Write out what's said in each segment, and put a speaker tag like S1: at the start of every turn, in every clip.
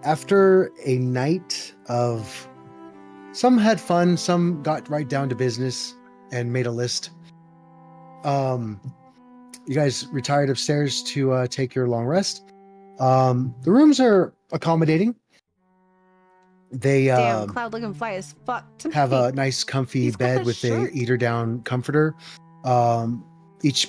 S1: After a night of some had fun, some got right down to business and made a list. You guys retired upstairs to take your long rest. The rooms are accommodating. They
S2: Damn, Cloud looking fly as fuck tonight.
S1: have a nice comfy
S2: He's got
S1: bed
S2: a
S1: with
S2: shirt.
S1: a eater down comforter. Each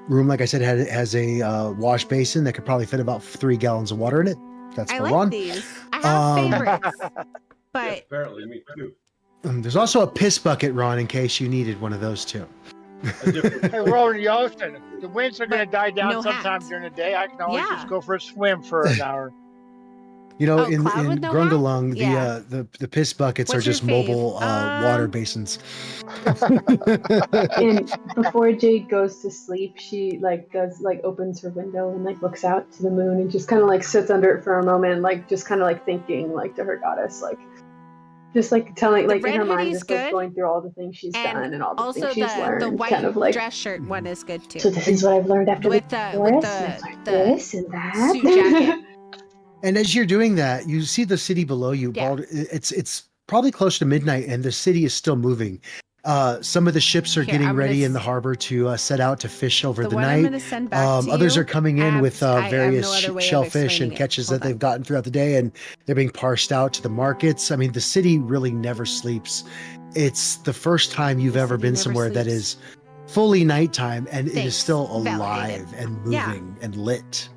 S1: room, like I said, has a wash basin that could probably fit about 3 gallons of water in it. That's
S2: I
S1: for
S2: like
S1: Ron.
S2: these. I have favorites, but
S3: Yes, apparently, me too.
S1: There's also a piss bucket, Ron, in case you needed one of those too.
S3: A different
S4: Hey, we're over in the ocean. The winds are going to die down
S2: no
S4: sometime
S2: hat.
S4: during the day. I can always
S2: Yeah.
S4: just go for a swim for an hour.
S1: You know,
S2: Oh,
S1: in
S2: Cloud with no hat?
S1: Grungalung,
S2: Yeah.
S1: the piss buckets
S2: What's
S1: are just
S2: your fave?
S1: mobile water basins.
S5: And before Jade goes to sleep, she opens her window and looks out to the moon and just kind of sits under it for a moment, just kind of thinking to her goddess, just telling
S2: The
S5: in
S2: red
S5: her mind,
S2: hoodie's
S5: just
S2: good.
S5: going through all the things she's done and all the
S2: also
S5: things she's learned.
S2: the white
S5: kind of
S2: dress shirt one is good too.
S5: So this is what I've learned after
S2: With
S5: the
S2: the- with
S5: forest.
S2: the-
S5: and I've learned
S2: the
S5: this and that.
S2: suit jacket.
S1: And as you're doing that, you see the city below you.
S2: Yeah.
S1: It's probably close to midnight, and the city is still moving. Some of the ships are
S2: Here,
S1: getting
S2: I'm
S1: ready
S2: gonna
S1: in the harbor to set out to fish over
S2: The
S1: the
S2: one I'm
S1: night.
S2: gonna send back to
S1: Others
S2: you,
S1: are coming in with
S2: I have
S1: various
S2: no other way of
S1: shellfish and
S2: explaining it.
S1: catches
S2: Hold
S1: that they've
S2: on.
S1: gotten throughout the day, and they're being parsed out to the markets. I mean, the city really never sleeps. It's the first time you've
S2: The
S1: ever
S2: city
S1: been
S2: never
S1: somewhere that
S2: sleeps.
S1: is fully nighttime, and it is
S2: Thanks.
S1: still
S2: Validated.
S1: alive and moving
S2: Yeah.
S1: and lit.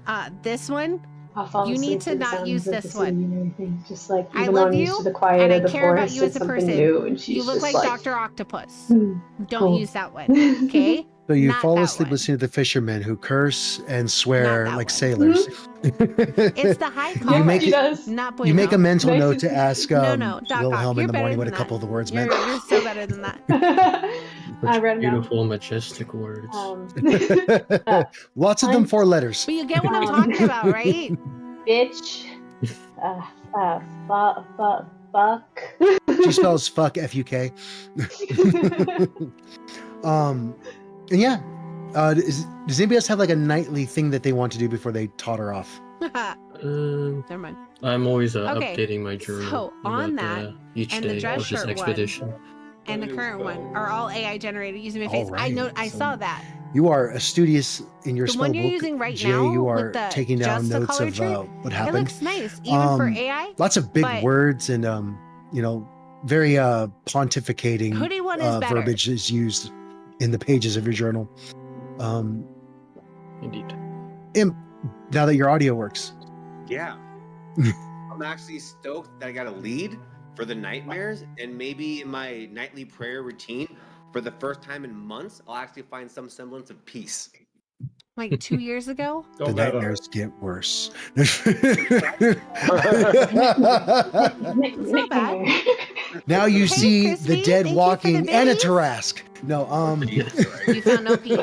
S2: This one,
S5: I'll fall
S2: You need
S5: asleep
S2: to
S5: the
S2: not
S5: sounds
S2: use
S5: of the
S2: this
S5: city
S2: one.
S5: and everything. Just
S2: I
S5: even though
S2: love
S5: I'm used
S2: you,
S5: to the quiet
S2: and I
S5: of the
S2: care about
S5: forest,
S2: you as
S5: it's
S2: a
S5: something
S2: person.
S5: new, and she's
S2: you look
S5: just
S2: like Dr. Octopus.
S5: "Hmm,
S2: Don't
S5: cool."
S2: use that one, okay?
S1: So you
S2: Not
S1: fall
S2: that
S1: asleep
S2: one.
S1: listening to the fishermen who curse and swear
S2: that
S1: like
S2: one.
S1: sailors.
S2: It's the high collar.
S1: You make
S5: she
S1: it-
S5: does.
S2: Not bueno.
S1: You make a mental
S5: Nice
S1: note
S5: to-
S1: to ask
S2: No, Doc Ock,
S1: Wilhelm in
S2: you're
S1: the
S2: better
S1: morning what a
S2: than
S1: couple
S2: that.
S1: of the words
S2: You're,
S1: meant.
S2: you're so better than that.
S5: I read them down.
S6: Beautiful, majestic words.
S1: Lots of them 4 letters.
S2: But you get what I'm
S5: Um,
S2: talking about, right?
S5: Bitch. Fuck.
S1: She spells fuck F-U-K. And yeah, does anybody else have like a nightly thing that they want to do before they totter off?
S2: Never mind.
S6: I'm always
S2: Okay,
S6: updating my journal
S2: so on
S6: about,
S2: that,
S6: each
S2: and the
S6: day
S2: dress
S6: of this
S2: shirt
S6: expedition.
S2: And the current one are all AI generated using my
S1: All
S2: face. I know.
S1: right,
S2: I
S1: so
S2: saw that.
S1: You are studious in your
S2: The
S1: spell
S2: one
S1: book.
S2: you're using right
S1: Jay,
S2: now
S1: you
S2: with
S1: are
S2: the
S1: taking down
S2: just the
S1: notes
S2: color
S1: of
S2: tree,
S1: what
S2: It
S1: happened.
S2: looks nice, even for AI.
S1: Lots of big
S2: but-
S1: words and very pontificating
S2: Hoodie one is better.
S1: verbiage is used in the pages of your journal.
S6: Indeed.
S1: Imp, now that your audio works.
S7: Yeah. I'm actually stoked that I got a lead for the nightmares, and maybe in my nightly prayer routine, for the first time in months, I'll actually find some semblance of peace.
S2: Like 2 years ago.
S1: The
S3: Don't matter.
S1: nightmares get worse.
S2: It's not bad.
S1: Now you
S2: Hey,
S1: see
S2: Crispy,
S1: the dead
S2: thank you for
S1: walking
S2: the
S1: and a
S2: biddies.
S1: Tarask. No,
S2: You found no peace.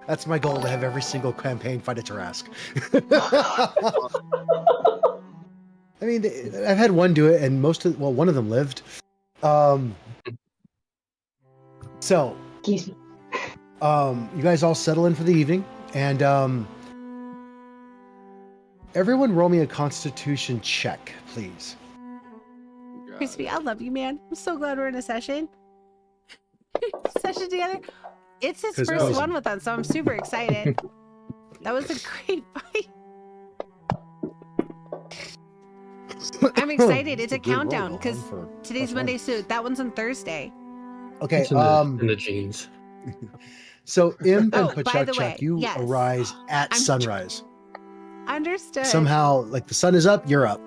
S1: that's my goal, to have every single campaign fight a Tarask. I mean, I've had one do it, and one of them lived. So,
S5: Excuse me.
S1: you guys all settle in for the evening, and everyone roll me a Constitution check, please.
S2: Crispy, I love you, man. I'm so glad we're in a session. Session together. It's his
S1: 'Cause
S2: first
S1: those-
S2: one with us, so I'm super excited. That was a great fight. I'm excited. It's a
S1: good roll,
S2: countdown
S1: Rohan,
S2: because
S1: for
S2: today's
S1: +1.
S2: Monday, so that one's on Thursday.
S1: Okay,
S6: It's in the genes.
S1: so Imp and
S2: Oh, by the way,
S1: Pachuk, you
S2: yes.
S1: arise at
S2: I'm-
S1: sunrise.
S2: Understood.
S1: Somehow, like the sun is up, you're up.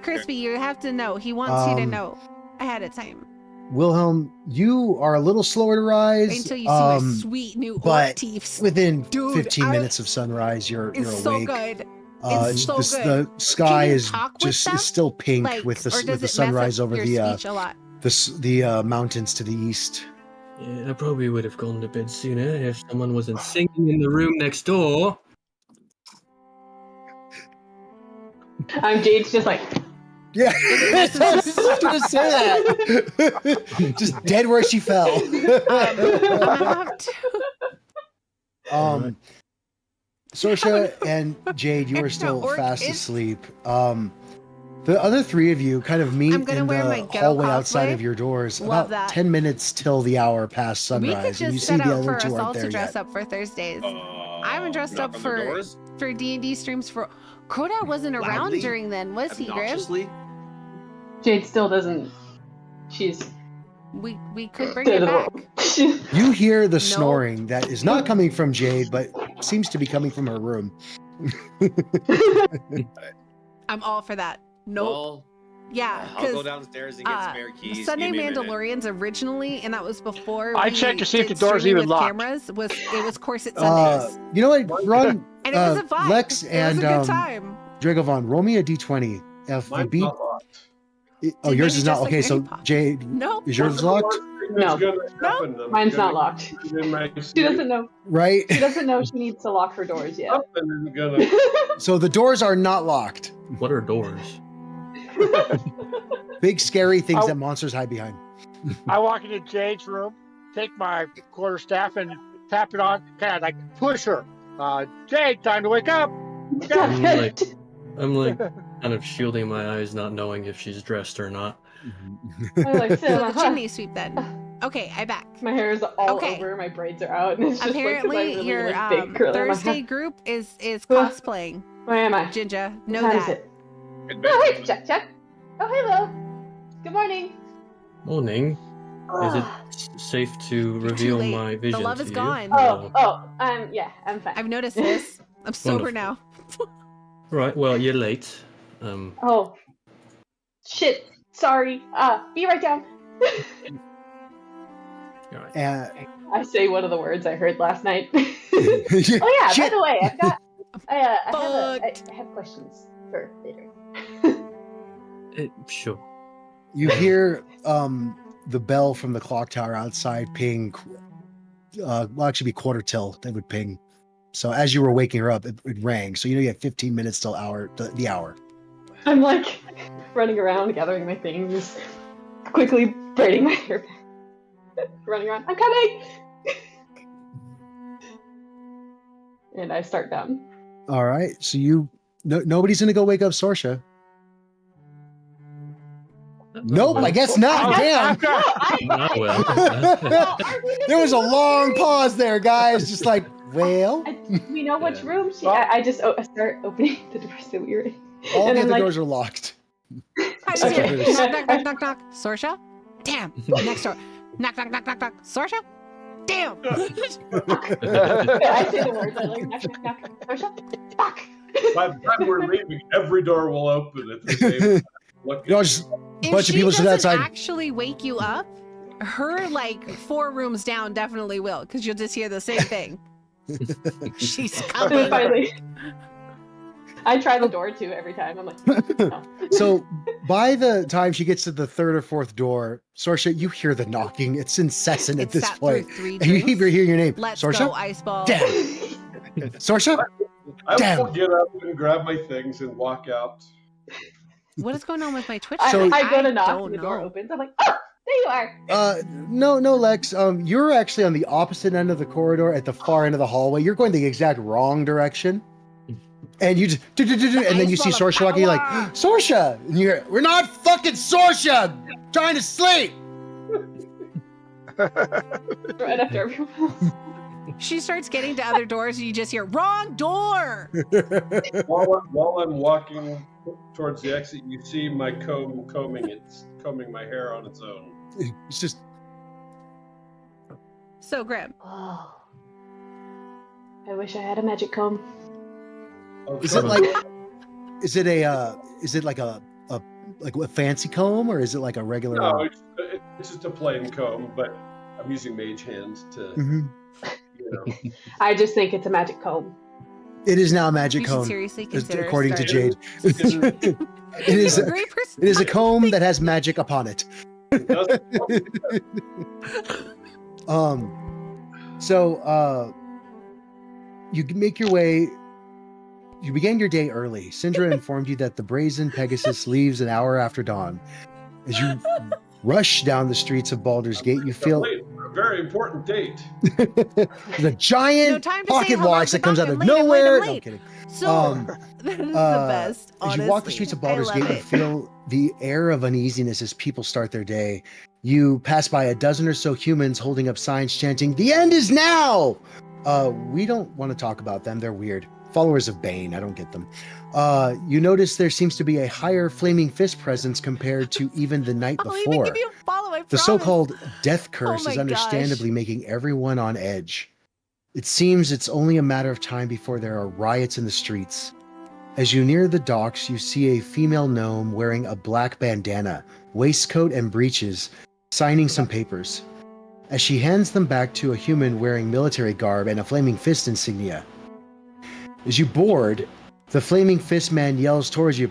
S2: Crispy, you have to know. He wants you to
S1: Um,
S2: know ahead of time.
S1: Wilhelm, you are a little slower to rise.
S2: Wait until you see my sweet new orc
S1: but
S2: teeth.
S1: within
S2: Dude,
S1: 15 minutes of sunrise, you're
S2: It's so
S1: awake.
S2: good. It's so good.
S1: The sky
S2: Can you
S1: is
S2: talk with
S1: just
S2: them?
S1: is still pink
S2: Like,
S1: with
S2: or does
S1: the
S2: it mess
S1: sunrise
S2: up
S1: over
S2: your
S1: the
S2: speech a lot?
S1: mountains to the east.
S6: Yeah, I probably would have gone to bed sooner if someone wasn't singing in the room next door.
S5: Jade's just like,
S1: Yeah, I was just gonna say that. Just dead where she fell.
S2: I'm gonna have to.
S1: Sorsha and Jade, you are still
S2: Orc
S1: fast
S2: is-
S1: asleep. The other three of you kind of meet
S2: I'm gonna
S1: in
S2: wear my
S1: the
S2: ghetto
S1: hallway outside
S2: cosplay.
S1: of your doors.
S2: Love
S1: about
S2: that.
S1: 10 minutes till the hour past
S2: We
S1: sunrise,
S2: could
S1: and you
S2: just
S1: see
S2: set
S1: the
S2: out for
S1: other
S2: us
S1: two
S2: all
S1: aren't
S2: to
S1: there
S2: dress
S1: yet.
S2: up for Thursdays. I haven't dressed
S7: knock
S2: up
S7: on the doors?
S2: for D&D streams for. Crowdad wasn't around
S7: Loudly?
S2: during then, was he, Grim?
S7: Obnoxiously?
S5: Jade still doesn't. She's.
S2: We could bring it back.
S1: You hear the
S2: Nope.
S1: snoring that is not coming from Jade, but seems to be coming from her room.
S2: I'm all for that. Nope.
S7: Well,
S2: Yeah,
S7: I'll go
S2: because
S7: downstairs and get spare keys.
S2: Sunday
S7: Give me a minute.
S2: Mandalorians originally, and that was before
S4: I
S2: we
S4: checked to see if
S2: did
S4: the door's
S2: streaming
S4: even
S2: with
S4: locked.
S2: cameras. It was Corset Sundays,
S1: You know what? Run,
S2: and it was a vibe.
S1: Lex
S2: it
S1: and
S2: was a good time.
S1: Dragovon, roll me a d20. If you
S3: Mine's
S1: beat,
S3: not locked.
S1: oh,
S2: Did
S1: yours
S2: maybe
S1: is not
S2: just like
S1: okay. So
S2: Mary Poppins.
S1: Jade,
S2: Nope.
S1: is yours locked?
S5: No. Mine's not
S3: locked.
S5: locked. She doesn't know.
S1: Right.
S5: She doesn't know she needs to lock her doors yet.
S3: Something is gonna.
S1: So the doors are not locked.
S6: What are doors?
S1: Big scary things
S4: Oh.
S1: that monsters hide behind.
S4: I walk into Jade's room, take my quarterstaff, and tap it on, kind of like push her. Jade, time to wake up.
S6: I'm like kind of shielding my eyes, not knowing if she's dressed or not.
S5: I like sit
S2: So
S5: on
S2: the chimney sweep then. Okay, I back.
S5: My hair is all
S2: Okay.
S5: over. My braids are out. And it's just
S2: Apparently,
S5: like, 'cause I really,
S2: your
S5: like, big curly on my
S2: Thursday
S5: head.
S2: group is cosplaying.
S5: Where am I?
S2: Ginger, know
S5: What time is
S2: that.
S5: it? Oh, hey, check. Oh, hello. Good morning.
S6: Morning. Is it
S5: Ah.
S6: safe to
S2: You're too
S6: reveal
S2: late.
S6: my vision?
S2: The love
S6: to
S2: is
S6: you?
S2: gone.
S5: Yeah, I'm fine.
S2: I've noticed this. I'm sober
S6: Wonderful.
S2: now.
S6: Right. Well, you're late.
S5: Oh, shit. Sorry. Be right down.
S6: All right.
S5: I say one of the words I heard last night. Oh
S1: oh
S5: yeah. By
S1: Shit.
S5: the way, I've got. I
S2: Fucked.
S5: have questions for later.
S6: Sure.
S1: You hear the bell from the clock tower outside ping. Well, actually, be quarter till that would ping. So as you were waking her up, it rang. So you know you have 15 minutes till the hour.
S5: I'm like running around, gathering my things, quickly braiding my hair back, running around. I'm coming. And I start down.
S1: All right. So nobody's gonna go wake up Sorsha. Nope, I guess not. Damn.
S6: Oh, well.
S1: There was a long pause there, guys. Just like, well,
S5: We know which room she. I just start opening the doors that we were in.
S1: all
S5: And
S1: the
S5: then,
S1: other
S5: like-
S1: doors are locked.
S2: I just
S1: Okay.
S2: hear knock, knock, knock, knock, knock. Sorsha? Damn. Next door. Knock, knock, knock, knock, knock. Sorsha? Damn.
S5: I say the words. I like knock, knock, knock. Marsha? Fuck.
S3: By the time we're leaving, every door will open at the same time. Look
S1: You know, just
S2: If
S1: bunch of
S2: she
S1: people sit
S2: doesn't
S1: outside.
S2: actually wake you up, her like 4 rooms down definitely will, because you'll just hear the same thing. She's
S5: And then
S2: coming.
S5: finally, I try the door too every time. I'm like, no.
S1: So by the time she gets to the third or fourth door, Sorsha, you hear the knocking. It's incessant at
S2: It's
S1: this
S2: sat
S1: point.
S2: through 3
S1: And you keep
S2: drinks.
S1: hearing your name.
S2: Let's
S1: Sorsha?
S2: go, ice ball.
S1: Damn. Sorsha?
S3: I
S1: Damn.
S3: will get up and grab my things and walk out.
S2: What is going on with my Twitch?
S1: So-
S5: I go to knock
S2: don't
S5: and the door
S2: know.
S5: opens. I'm like, oh, there you are.
S1: No, Lex. You're actually on the opposite end of the corridor at the far end of the hallway. You're going the exact wrong direction. And you just, and then you see
S2: ice ball of
S1: Sorsha walking, you're like,
S2: power.
S1: Sorsha! And you hear, we're not fucking Sorsha! I'm trying to sleep!
S5: Right after everyone else.
S2: She starts getting to other doors, and you just hear wrong door.
S3: While I'm walking towards the exit, you see my comb combing my hair on its own.
S1: It's just,
S2: So Grim,
S5: Oh. I wish I had a magic comb.
S3: Oh,
S1: is
S3: come
S1: it
S3: on.
S1: like, is it like a fancy comb, or is it like a regular?
S3: No, it's just a plain comb, but I'm using mage hands to,
S1: Mhm.
S3: you know.
S5: I just think it's a magic comb.
S1: It is now a magic
S2: you should
S1: comb,
S2: seriously consider
S1: according to
S2: starting-
S1: Jade. It is.
S2: You're a great person.
S1: It is a comb that has magic upon it.
S3: It doesn't-
S1: So you make your way. You began your day early. Sindra informed you that the brazen Pegasus leaves an hour after dawn. As you rush down the streets of Baldur's Gate, you feel
S3: very important date.
S1: There's a giant
S2: time to say
S1: pocket
S2: hello,
S1: watch that comes out of
S2: goodbye, I'm late,
S1: nowhere.
S2: I'm
S1: No, I'm
S2: late.
S1: kidding.
S2: So that is the best.
S1: As you walk the streets of Baldur's Gate, you feel the air of uneasiness as people start their day. You pass by a dozen or so humans holding up signs chanting, "The end is now!" We don't want to talk about them. They're weird. Followers of Bane. I don't get them. You notice there seems to be a higher flaming fist presence compared to even the night
S2: I'll even
S1: before.
S2: give you a follow, I
S1: The
S2: promise.
S1: so-called death curse
S2: my
S1: is
S2: gosh.
S1: understandably making everyone on edge. It seems it's only a matter of time before there are riots in the streets. As you near the docks, you see a female gnome wearing a black bandana, waistcoat, and breeches, signing some papers. As she hands them back to a human wearing military garb and a flaming fist insignia. As you board, the flaming fist man yells towards you,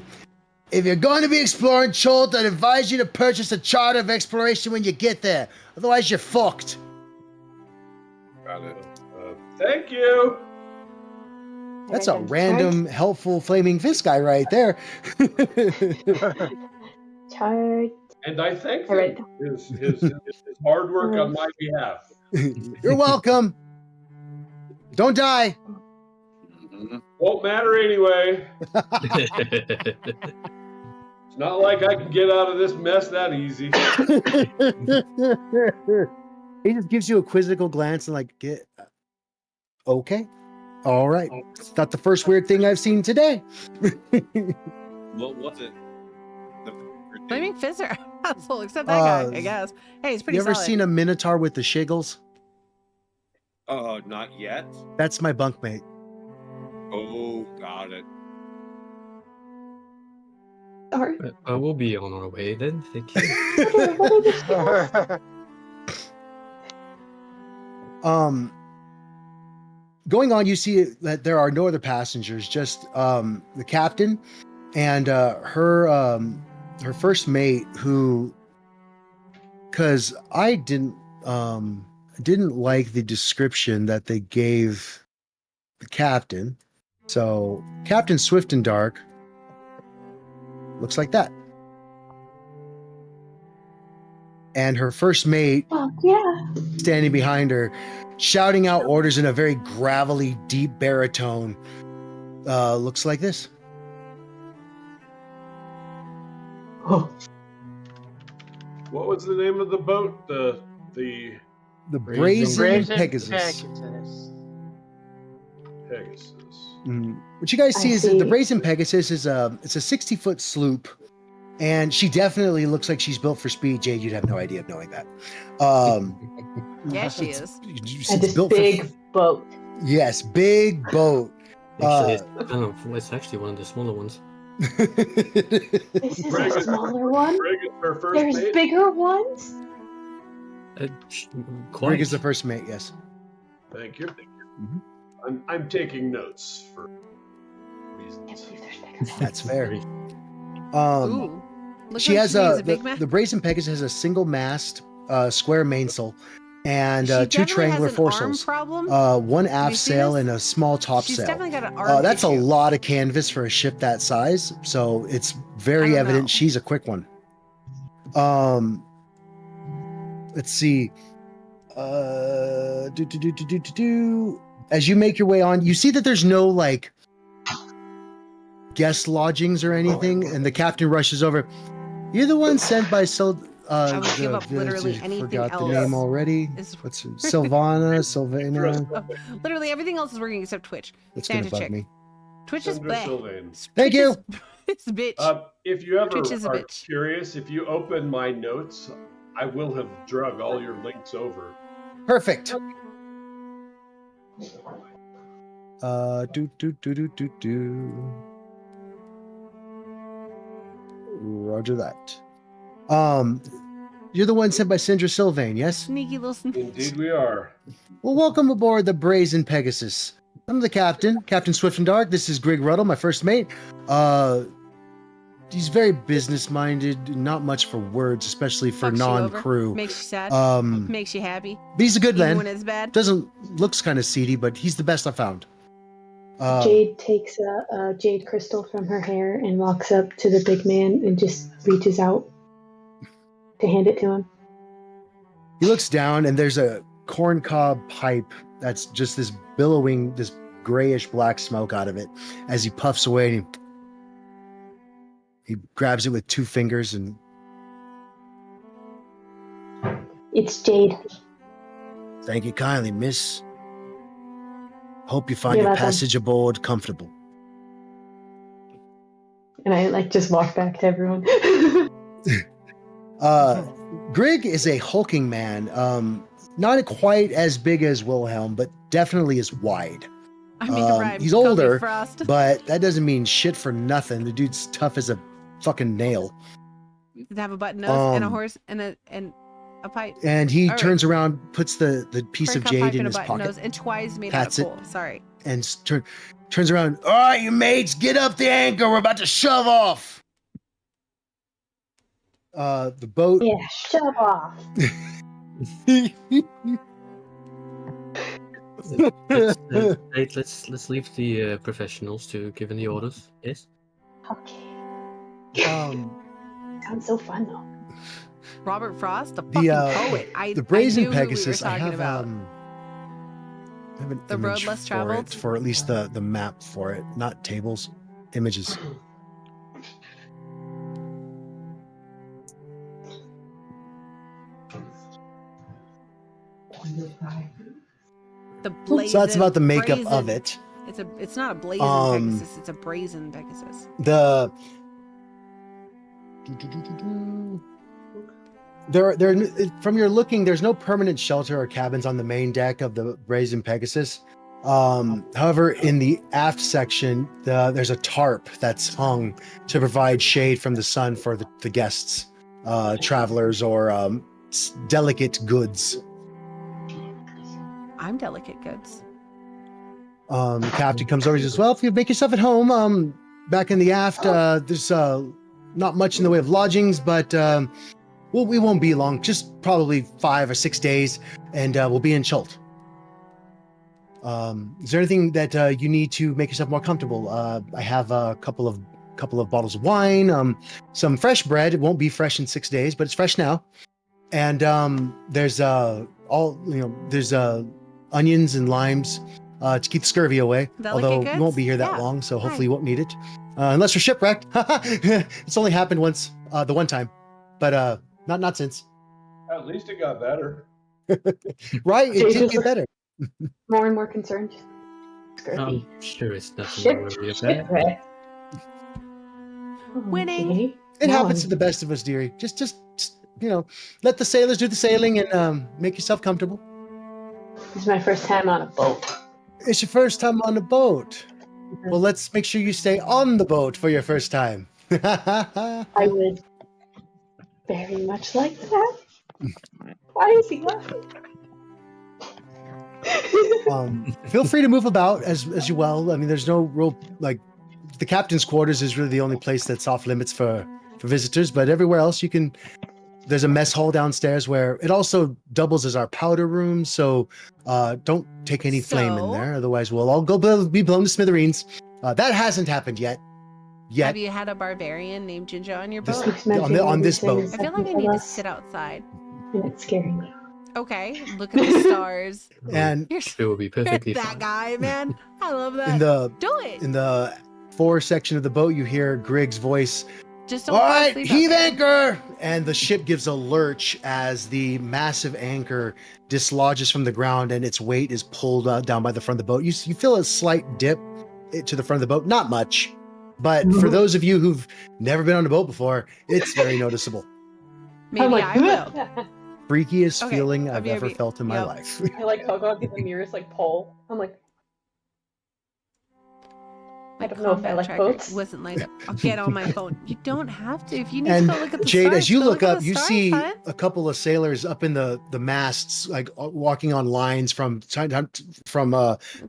S1: "If you're going to be exploring Chult, I'd advise you to purchase a charter of exploration when you get there. Otherwise, you're fucked."
S3: Got it. Thank you.
S1: That's a random, helpful flaming fist guy right there.
S5: Chart.
S3: And I thank
S5: All right.
S3: him. His hard work on my behalf.
S1: You're welcome. Don't die.
S3: Won't matter anyway. It's not like I can get out of this mess that easy.
S1: He just gives you a quizzical glance and like, get okay. All right. It's not the first weird thing I've seen today.
S7: What was it?
S2: Flaming fists are asshole, except that guy, I guess. Hey, he's pretty
S1: You ever
S2: solid.
S1: seen a minotaur with the shiggles?
S7: Not yet.
S1: That's my bunkmate.
S7: Oh, got it.
S5: Sorry.
S6: We'll be on our way then. Thank you.
S5: What are the skills?
S1: Going on, you see that there are no other passengers, just the captain and her first mate, who, because I didn't like the description that they gave the captain. So Captain Swift and Dark looks like that, and her first mate
S5: Oh, yeah.
S1: standing behind her, shouting out orders in a very gravelly, deep baritone. Looks like this.
S5: Oh.
S3: What was the name of the boat? The
S1: The Brazen Pegasus.
S3: Pegasus.
S1: What you guys see is that the
S5: see.
S1: Brazen Pegasus is it's a 60-foot sloop, and she definitely looks like she's built for speed. Jade, you'd have no idea of knowing that.
S2: Yeah, she is.
S5: And this big boat.
S1: Yes, big boat.
S6: Actually, it's actually one of the smaller ones.
S5: This is a smaller one.
S3: Greg is her first
S5: There's
S3: mate.
S5: bigger ones.
S6: Quite.
S1: Greg is the first mate. Yes.
S3: Thank you.
S1: Mhm.
S3: I'm taking notes for
S5: Can't
S3: reasons.
S5: believe there's bigger ones.
S1: That's fair.
S2: Ooh. Looks
S1: She
S2: like
S1: has
S2: needs
S1: a
S2: big man.
S1: the Brazen Pegasus has a single mast, square mainsail, and
S2: She
S1: two
S2: definitely
S1: triangular
S2: has an arm
S1: foresails.
S2: problem.
S1: One
S2: you
S1: aft
S2: see
S1: sail
S2: this?
S1: and a small
S2: She's
S1: topsail.
S2: definitely got an arm
S1: That's a
S2: issue.
S1: lot of canvas for a ship that size, so it's
S2: I
S1: very
S2: don't
S1: evident
S2: know.
S1: she's a quick one. Let's see. As you make your way on, you see that there's no like guest lodgings or anything, and the captain rushes over. "You're the one sent by
S2: I would give up literally anything
S1: forgot
S2: else.
S1: the name already.
S2: Is-
S1: What's her, Sylvana?
S2: Literally everything else is working except Twitch.
S1: That's gonna
S2: Santa
S1: bug
S2: chick.
S1: me.
S2: Twitch is
S3: Sandra
S2: bad.
S3: Sylvain.
S1: Thank you.
S2: It's a bitch.
S3: If you ever
S2: Twitch is a
S3: are
S2: bitch.
S3: curious, if you open my notes, I will have drug all your links over.
S1: Perfect. Roger that. You're the one sent by Sandra Sylvain, yes?
S2: Sneaky little
S3: Indeed, we are.
S1: Well, welcome aboard the Brazen Pegasus. I'm the captain, Captain Swift and Dark. This is Greg Ruddle, my first mate. He's very business-minded, not much for words, especially for
S2: Fucks you over,
S1: non-crew.
S2: makes you sad.
S1: But
S2: Makes you happy.
S1: he's a good
S2: Even
S1: man.
S2: when it's bad.
S1: Looks kind of seedy, but he's the best I found.
S5: Jade takes a jade crystal from her hair and walks up to the big man and just reaches out to hand it to him.
S1: He looks down, and there's a corncob pipe that's just this billowing, this grayish black smoke out of it. As he puffs away, and he grabs it with 2 fingers and
S5: It's Jade.
S1: thank you kindly, miss. Hope you find
S5: You're
S1: your
S5: welcome.
S1: passage aboard comfortable.
S5: And I like just walk back to everyone.
S1: Grig is a hulking man, not quite as big as Wilhelm, but definitely as wide.
S2: I mean, rhyme.
S1: He's
S2: Call me
S1: older,
S2: Frost.
S1: but that doesn't mean shit for nothing. The dude's tough as a fucking nail.
S2: You have a button nose and a
S1: Um,
S2: horse and a pipe.
S1: And he
S2: All right.
S1: turns around, puts the piece of
S2: Corncob pipe
S1: jade in
S2: and a
S1: his
S2: button
S1: pocket,
S2: nose, and twice made
S1: pats
S2: out
S1: it.
S2: of coal. Sorry.
S1: and turns around. All right, you mates, get up the anchor. We're about to shove off. The boat.
S5: Yeah, shove off.
S6: Let's leave the professionals to giving the orders. Yes.
S5: Okay.
S1: Sounds
S5: so fun though.
S2: Robert Frost, the fucking poet.
S1: The brazen
S2: I knew
S1: Pegasus.
S2: Who we were
S1: I
S2: talking
S1: have
S2: about.
S1: I have an
S2: The road
S1: image
S2: less
S1: for
S2: traveled?
S1: it, for at least the map for it, not tables, images.
S2: The blazon,
S1: So that's about the makeup
S2: brazen,
S1: of it.
S2: It's not a blazon Pegasus. It's a brazen Pegasus.
S1: The there from your looking, there's no permanent shelter or cabins on the main deck of the brazen Pegasus. However, in the aft section, there's a tarp that's hung to provide shade from the sun for the guests, travelers, or delicate goods.
S2: I'm delicate goods.
S1: The captain comes over and says, well, if you make yourself at home, back in the aft, there's not much in the way of lodgings, but we won't be long, just probably 5 or 6 days, and we'll be in Chult. Is there anything that you need to make yourself more comfortable? I have a couple of bottles of wine, some fresh bread. It won't be fresh in 6 days, but it's fresh now. And there's there's onions and limes to keep the scurvy away.
S2: Delicate
S1: Although
S2: goods?
S1: we won't be here that
S2: Yeah.
S1: long, so hopefully
S2: Hi.
S1: you won't need it. Unless you're shipwrecked. It's only happened once, the one time, but not since.
S3: At least it got better.
S1: Right? It did get better.
S5: More and more concerned.
S6: I'm sure it's nothing to worry about.
S5: Shipwreck.
S2: Winning.
S5: Okay.
S1: It
S5: No,
S1: happens to the best of us, dearie. Just let the sailors do the sailing and make yourself comfortable.
S5: This is my first time on a boat.
S1: It's your first time on a boat. Well, let's make sure you stay on the boat for your first time.
S5: I would very much like that. Why is he laughing?
S1: Feel free to move about as you will. I mean, there's no real, the captain's quarters is really the only place that's off limits for visitors, but everywhere else you can. There's a mess hall downstairs where it also doubles as our powder room, so don't take any flame in there, otherwise we'll all be blown to smithereens. That hasn't happened yet.
S2: Have you had a barbarian named Ginger on your
S1: This-
S2: boat?
S1: on this boat.
S2: I feel like I need to sit outside.
S5: And it's scaring me.
S2: Okay, look at the stars.
S1: And
S2: You're
S6: It will be perfectly
S2: that
S6: fine.
S2: guy, man. I love that.
S1: in
S2: Do it.
S1: the fore section of the boat, you hear Grig's voice.
S2: Just don't
S1: All
S2: fall
S1: right,
S2: asleep
S1: heave
S2: out there.
S1: anchor! And the ship gives a lurch as the massive anchor dislodges from the ground and its weight is pulled down by the front of the boat. You feel a slight dip to the front of the boat, not much, but for those of you who've never been on a boat before, it's very noticeable.
S2: Maybe
S5: I'm like,
S2: I will.
S1: Freakiest
S2: Okay,
S1: feeling I've
S2: BRB.
S1: ever felt in my
S2: Yep.
S1: life.
S5: I like hug on the nearest pole. I'm like,
S2: My
S5: I don't know if I
S2: combat
S5: like
S2: tracker
S5: boats.
S2: wasn't light up. I'll get on my phone. You don't have to. If you need
S1: And
S2: to go look at the
S1: Jade,
S2: stars,
S1: as you
S2: go
S1: look
S2: at
S1: up,
S2: the
S1: you
S2: stars,
S1: see
S2: hun.
S1: a couple of sailors up in the masts, walking on lines from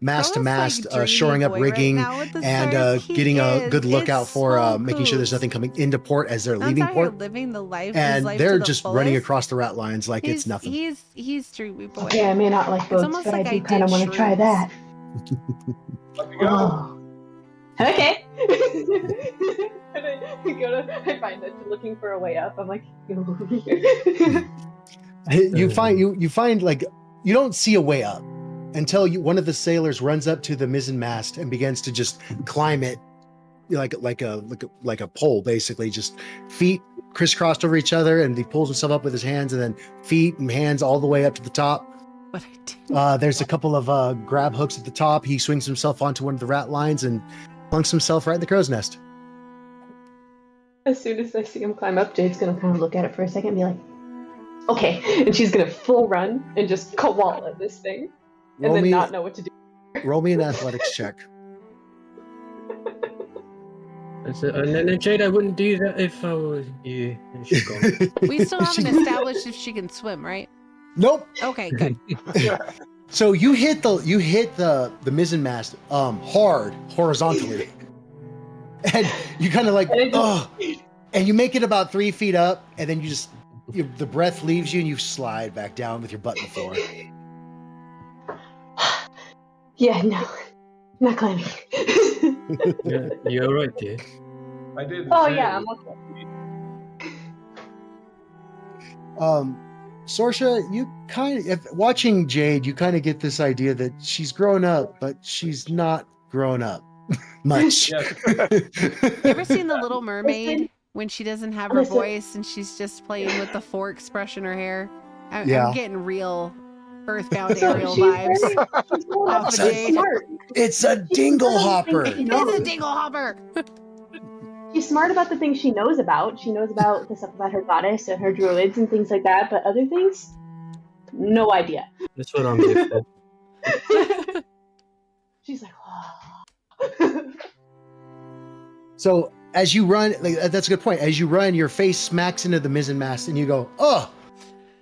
S1: mast to
S2: Bro's,
S1: mast,
S2: dreamy
S1: shoring up
S2: boy
S1: rigging
S2: right now with the
S1: and
S2: stars. He
S1: getting a
S2: is.
S1: good lookout
S2: It's
S1: for
S2: so
S1: making sure there's
S2: cool.
S1: nothing coming into port as they're
S2: Don's
S1: leaving
S2: out here
S1: port.
S2: living the life, his
S1: And
S2: life
S1: they're
S2: to the
S1: just running
S2: fullest.
S1: across the rat lines like it's nothing.
S2: He's dreamy boy.
S5: okay, I may not like boats,
S2: almost
S5: but
S2: like
S5: I
S2: I
S5: do kind of
S2: did
S5: want to try
S2: shrooms.
S5: that.
S3: Let me go.
S5: Oh. Okay. And I find that looking for a way up. I'm like,
S1: You find like you don't see a way up until one of the sailors runs up to the mizzen mast and begins to just climb it like a pole, basically, just feet crisscrossed over each other, and he pulls himself up with his hands, and then feet and hands all the way up to the top.
S2: What I do.
S1: There's a couple of grab hooks at the top. He swings himself onto one of the rat lines and plunks himself right in the crow's nest.
S5: As soon as I see him climb up, Jade's gonna kind of look at it for a second and be like, okay. And she's gonna full run and just koala at this thing. And then not know what to do.
S1: Roll me an athletics check.
S6: And Jade, I wouldn't do that if I was you. And she's gone.
S2: We still haven't established if she can swim, right?
S1: Nope.
S2: Okay, good.
S1: So you hit the mizzen mast hard horizontally, and you kind of like and you make it about 3 feet up, and then the breath leaves you, and you slide back down with your butt in the floor.
S5: Yeah, no, I'm not climbing.
S6: Yeah, you all right, dear?
S3: I didn't.
S5: Oh
S3: say
S5: yeah,
S3: it.
S5: I'm okay.
S1: Sorsha, you watching Jade, you kind of get this idea that she's grown up, but she's not grown up much.
S3: Yes.
S2: You ever seen The Little Mermaid when she doesn't have her
S5: Listen.
S2: voice and she's just playing with the forks brushing her hair? I'm getting real Earthbound Ariel vibes. Off of
S5: She's
S2: Jade.
S5: smart.
S1: It's a dingle hopper.
S2: It's a dingle hopper.
S5: She's smart about the things she knows about. She knows about the stuff about her goddess and her druids and things like that, but other things, no idea.
S6: That's what I'm here for.
S5: She's like, oh.
S1: So as you run, that's a good point. As you run, your face smacks into the mizzen mast, and you go, "Oh,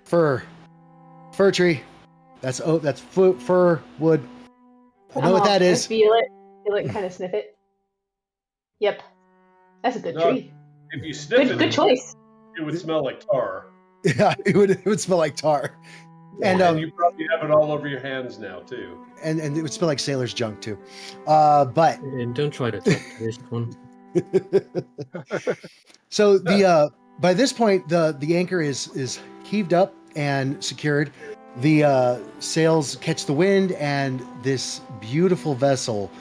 S1: fir tree. That's fir wood. I know what that is."
S5: I feel it, kind of sniff it. Yep, that's a good
S3: No,
S5: tree.
S3: If you sniff
S5: Good
S3: it,
S5: choice.
S3: it would smell like tar.
S1: Yeah, it would smell like tar, and
S3: you probably have it all over your hands now too.
S1: and it would smell like sailor's junk too. But
S6: And don't try to talk to this one.
S1: so by this point the anchor is heaved up and secured. The sails catch the wind, and this beautiful vessel,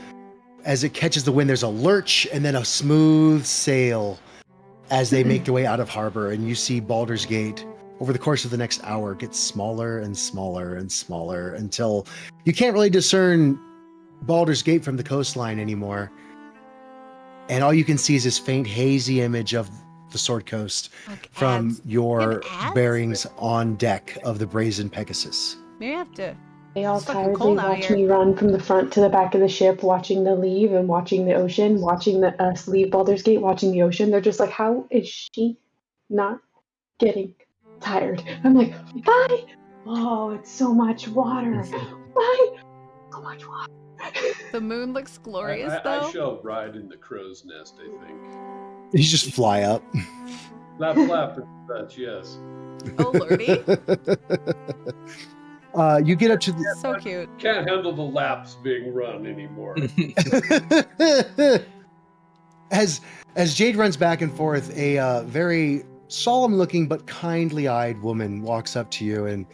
S1: as it catches the wind, there's a lurch and then a smooth sail as they make their way out of harbor, and you see Baldur's Gate over the course of the next hour get smaller and smaller and smaller until you can't really discern Baldur's Gate from the coastline anymore. And all you can see is this faint, hazy image of the Sword Coast
S2: Like
S1: from
S2: ads.
S1: your
S2: ads?
S1: bearings on deck of the Brazen Pegasus.
S2: Maybe I have to.
S5: They all
S2: It's fucking
S5: tiredly
S2: cold out
S5: watch
S2: here.
S5: me run from the front to the back of the ship, watching the leave and watching the ocean, watching us leave Baldur's Gate, watching the ocean. They're just like, how is she not getting tired? I'm like, why? Oh, it's so much water. Why? So much water.
S2: The moon looks glorious,
S3: I
S2: though.
S3: shall ride in the crow's nest, I think.
S1: You just fly up.
S3: Flap, flap, and such, yes.
S2: Oh, lordy.
S1: You get up to the
S2: So cute.
S3: Can't handle the laps being run anymore.
S1: as Jade runs back and forth, a very solemn-looking but kindly-eyed woman walks up to you and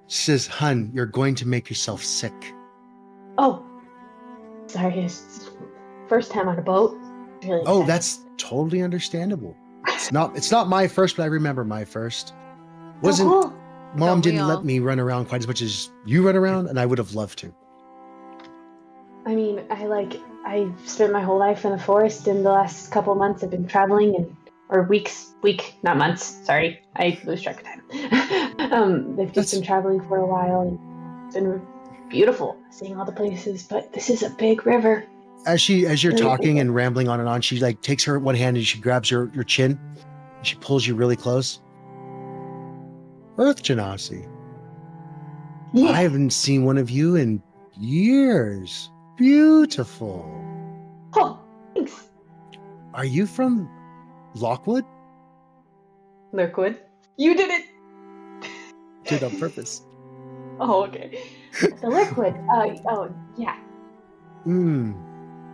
S1: says, "Hun, you're going to make yourself sick."
S5: Oh, sorry. It's first time on a boat. Really
S1: Oh,
S5: excited.
S1: that's totally understandable. It's not my first, but I remember my first. Wasn't
S5: Oh, cool.
S1: Mom
S2: Don't we
S1: didn't
S2: all?
S1: let me run around quite as much as you run around, and I would have loved to.
S5: I mean, I spent my whole life in the forest, and the last couple months I've been traveling, not months. Sorry, I lose track of time. They've just
S1: That's-
S5: been traveling for a while, and it's been beautiful seeing all the places. But this is a big river.
S1: As you're
S5: Really
S1: talking
S5: cool.
S1: and rambling on and on, she like takes her one hand and she grabs your chin, and she pulls you really close. Earth Genasi,
S5: Yeah.
S1: I haven't seen one of you in years. Beautiful.
S5: Oh, thanks,
S1: Are you from Lockwood?
S5: Lurkwood. You did it.
S1: Did on purpose.
S5: Oh, okay. The Lurkwood. Oh, yeah.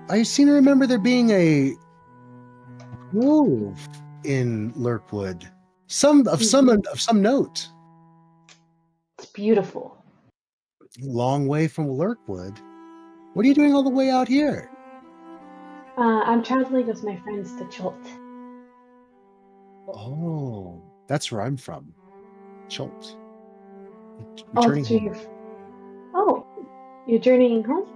S1: I seem to remember there being a wolf in Lurkwood. Of some note.
S5: It's beautiful.
S1: Long way from Lurkwood. What are you doing all the way out here?
S5: I'm traveling with my friends to Chult.
S1: Oh, that's where I'm from. Chult.
S5: Oh,
S1: Returning
S5: so
S1: home.
S5: you're journeying home?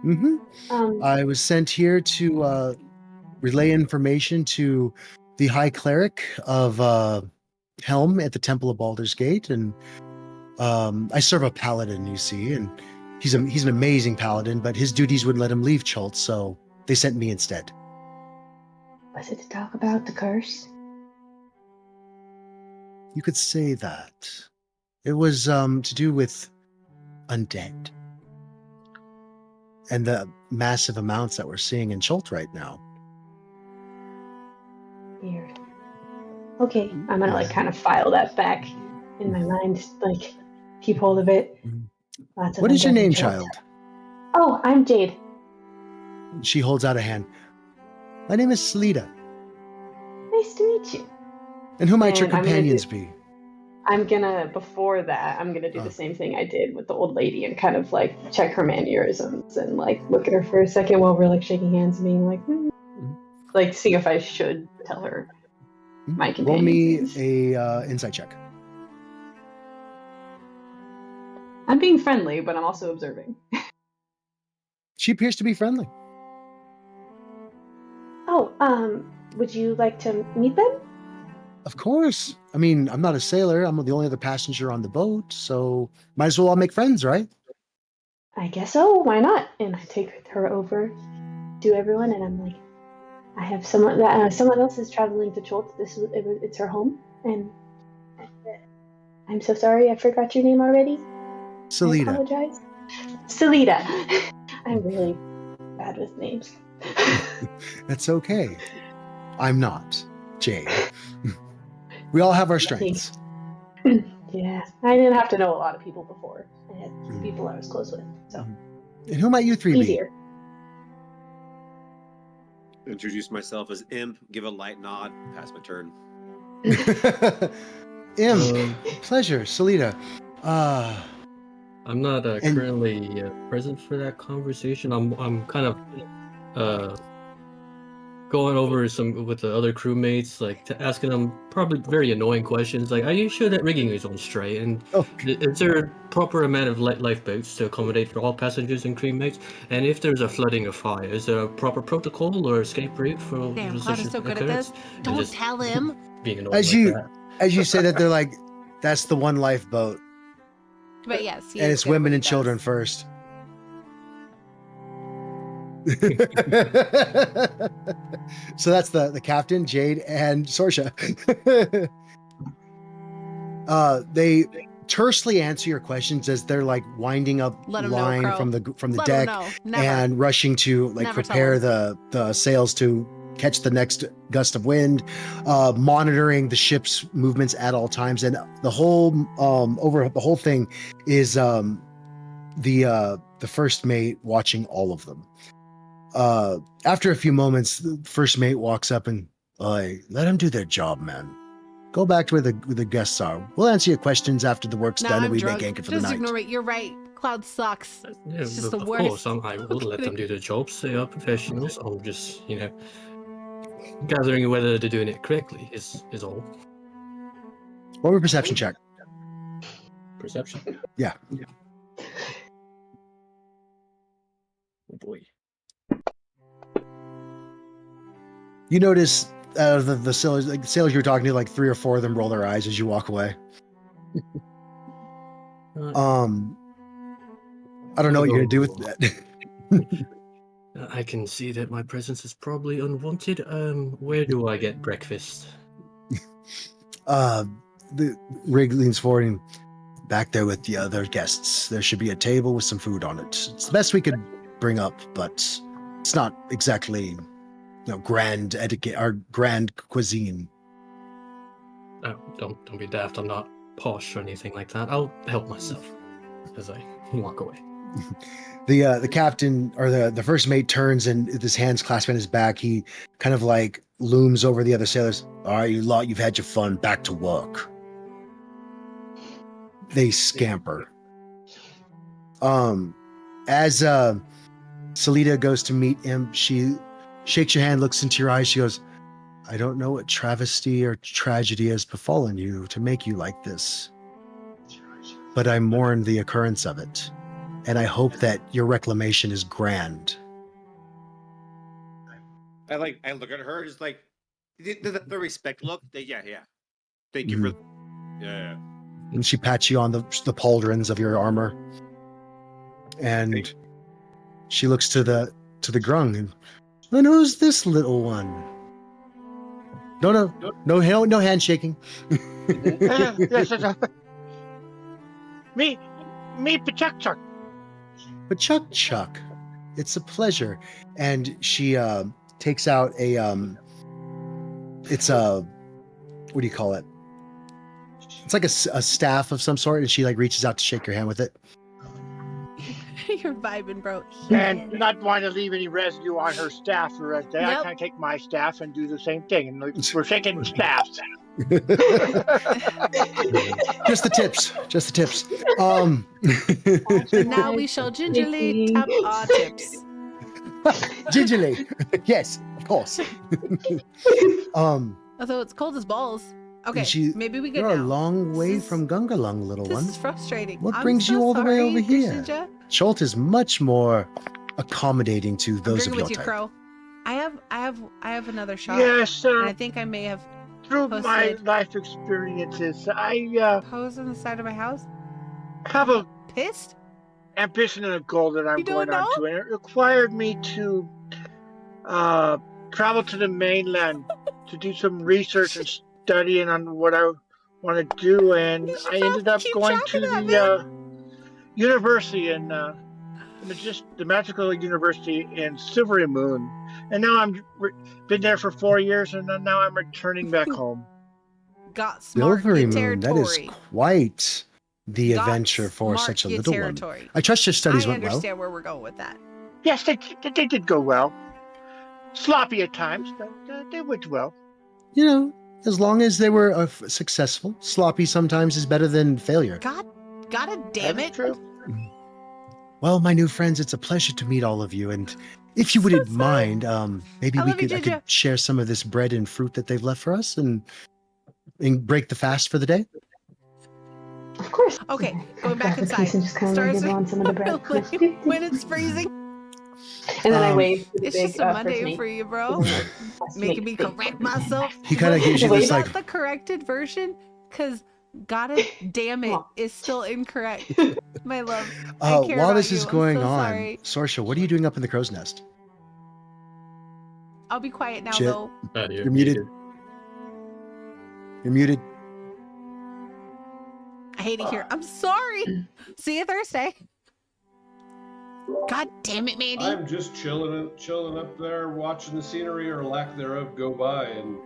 S1: Mm-hmm. I was sent here to relay information to the High Cleric of Helm at the Temple of Baldur's Gate, and I serve a paladin, you see, and he's an amazing paladin, but his duties wouldn't let him leave Chult, so they sent me instead.
S5: Was it to talk about the curse?
S1: You could say that. It was to do with undead and the massive amounts that we're seeing in Chult right now.
S5: Weird. Okay, I'm gonna like kind of file that back in my mind, like keep hold of it. Lots of
S1: What is your
S5: undead in
S1: name,
S5: Chult.
S1: child?
S5: Oh, I'm Jade.
S1: She holds out a hand. My name is Salida.
S5: Nice to meet you.
S1: And who might your
S5: And I'm gonna
S1: companions be?
S5: before that, I'm gonna do the same thing I did with the old lady and kind of like check her mannerisms and like look at her for a second while we're like shaking hands and being like, like see if I should tell her my companions.
S1: Roll me
S5: names.
S1: a insight check.
S5: I'm being friendly, but I'm also observing.
S1: She appears to be friendly.
S5: Oh, would you like to meet them?
S1: Of course. I mean, I'm not a sailor. I'm the only other passenger on the boat, so might as well all make friends, right?
S5: I guess so. Why not? And I take her over to everyone, and I'm like, I have someone that someone else is traveling to Chult. It's her home, and I'm so sorry I forgot your name already.
S1: Salida.
S5: I apologize. Salida. I'm really bad with names.
S1: That's okay. I'm not. Jade. We all have our strengths.
S5: Yeah, I didn't have to know a lot of people before. I had people I was close with, so.
S1: And who might you three
S5: easier.
S7: Introduce myself as Imp, give a light nod, pass my turn.
S1: be? Pleasure, Salida.
S6: I'm not currently present for that conversation. I'm kind of going over some with the other crewmates, like asking them probably very annoying questions, like, "Are you sure that rigging is on straight? And is there a proper amount of lifeboats to accommodate for all passengers and crewmates? And if there's a flooding or fire, is there a proper protocol or escape route for
S2: Damn,
S6: such
S2: Cloud is so good at
S6: occurrence?"
S2: this.
S6: And
S2: Don't
S6: just
S2: tell him.
S6: being annoying
S1: As
S6: like that.
S1: as you say that, they're like, "That's the one lifeboat."
S2: But yes, he
S1: And
S2: is
S1: it's
S2: good at
S1: women
S2: what
S1: and
S2: he
S1: children
S2: does.
S1: first. So that's the captain, Jade, and Sorsha. They tersely answer your questions as they're like winding up
S2: Let 'em know,
S1: line
S2: Crow.
S1: from the
S2: Let 'em
S1: deck
S2: know. Never.
S1: and rushing to like
S2: Never tell
S1: prepare
S2: 'em.
S1: the sails to catch the next gust of wind, monitoring the ship's movements at all times, and the whole over the whole thing is the first mate watching all of them. After a few moments, the first mate walks up and, let them do their job, man. Go back to where the guests are. We'll answer your questions after the work's done and
S2: I'm
S1: we
S2: drunk.
S1: make anchor for
S2: Just
S1: the night.
S2: ignore it. You're right. Cloud sucks.
S6: Yeah,
S2: It's just the
S6: of
S2: worst.
S6: course, I will let them do their jobs. They are professionals. I'm just, gathering whether they're doing it correctly is all.
S1: Roll a perception check.
S6: Perception.
S1: Yeah.
S6: Oh boy.
S1: You notice the sailors, like, sailors you're talking to, like 3 or 4 of them roll their eyes as you walk away. I don't know what you're gonna do with that.
S6: I can see that my presence is probably unwanted. Where do I get breakfast?
S1: The rig leans forward and back there with the other guests. There should be a table with some food on it. It's the best we could bring up, but it's not exactly, grand etiquette or grand cuisine.
S6: Oh, don't be daft. I'm not posh or anything like that. I'll help myself as I walk away.
S1: The captain or the first mate turns and with his hands clasped in his back, he kind of like looms over the other sailors. All right, you lot, you've had your fun. Back to work. they scamper. As Salida goes to meet him, she shakes your hand, looks into your eyes. She goes, I don't know what travesty or tragedy has befallen you to make you like this, but I mourn the occurrence of it, and I hope that your reclamation is grand.
S7: I look at her just like the respect look. Yeah. Thank you for. Yeah.
S1: And she pats you on the pauldrons of your armor, and she looks to the grung. And who's this little one? No handshaking.
S4: Yes, me, Pachuk.
S1: But Chuck, it's a pleasure. And she takes out a it's a, what do you call it? It's like a staff of some sort, and she like reaches out to shake your hand with it.
S2: You're vibing, bro.
S4: And not wanting to leave any residue on her staff or anything, I kind of take my staff and do the same thing. And we're shaking staffs.
S1: Just the tips.
S2: And now we shall gingerly tap our tips.
S1: Gingerly, yes, of course.
S2: Although it's cold as balls. Okay, maybe we get
S1: You're
S2: now.
S1: a long way from Gungalung, little one.
S2: This is frustrating.
S1: What
S2: I'm
S1: brings
S2: so
S1: you all the way
S2: sorry,
S1: over here?
S2: Krishinja.
S1: Chult is much more accommodating to those of
S2: I'm
S1: your
S2: with you,
S1: type.
S2: Crow. I have another shot.
S4: Yes,
S2: And I think I may have
S4: through my
S2: posted-
S4: life experiences, I
S2: posed on the side of my house.
S4: have a
S2: Pissed?
S4: ambition and a goal that I'm
S2: You don't
S4: going on to, and it required me to travel to the mainland to do some research and studying on what I want to do, and
S2: You should
S4: I ended up
S2: keep
S4: going
S2: track
S4: to
S2: of that,
S4: the university in the magical university in Silvery Moon, and now I'm been there for 4 years, and then now I'm returning back home.
S2: Got smart
S1: Silvery
S2: get
S1: Moon, that is
S2: territory.
S1: quite the
S2: Got
S1: adventure for
S2: smart
S1: such a
S2: get
S1: little one.
S2: territory.
S1: I trust your studies
S2: I
S1: went well.
S2: understand where we're going with that.
S4: Yes, they did go well. Sloppy at times, but they went well.
S1: You know, as long as they were successful. Sloppy sometimes is better than failure.
S2: God it, damn
S4: That is
S2: it.
S4: true.
S1: Well, my new friends, it's a pleasure to meet all of you, and if you wouldn't mind, maybe
S2: I
S1: I
S2: love you,
S1: could
S2: Ginger.
S1: share some of this bread and fruit that they've left for us, and break the fast for the day.
S5: Of course.
S2: Okay, going back
S5: I grab a piece
S2: inside.
S5: and just kind of
S2: Stars
S5: nibble on some of the bread.
S2: when it's freezing.
S5: And then I wave to the
S2: It's
S5: big,
S2: just a Monday
S5: snake.
S2: for you, bro. Making me correct myself.
S1: He kind of gives you
S5: Wait,
S1: this
S2: Not
S1: like,
S2: the corrected version, because God damn it is still incorrect. My love. I care
S1: while
S2: about
S1: this
S2: you.
S1: is
S2: I'm
S1: going
S2: so
S1: on,
S2: sorry.
S1: Sorsha, what are you doing up in the crow's nest?
S2: I'll be quiet now,
S1: Shit.
S2: though.
S1: You're muted. You're muted.
S2: I hate it here. I'm sorry. See you Thursday. God damn it, Mandy.
S3: I'm just chilling up there, watching the scenery or lack thereof go by and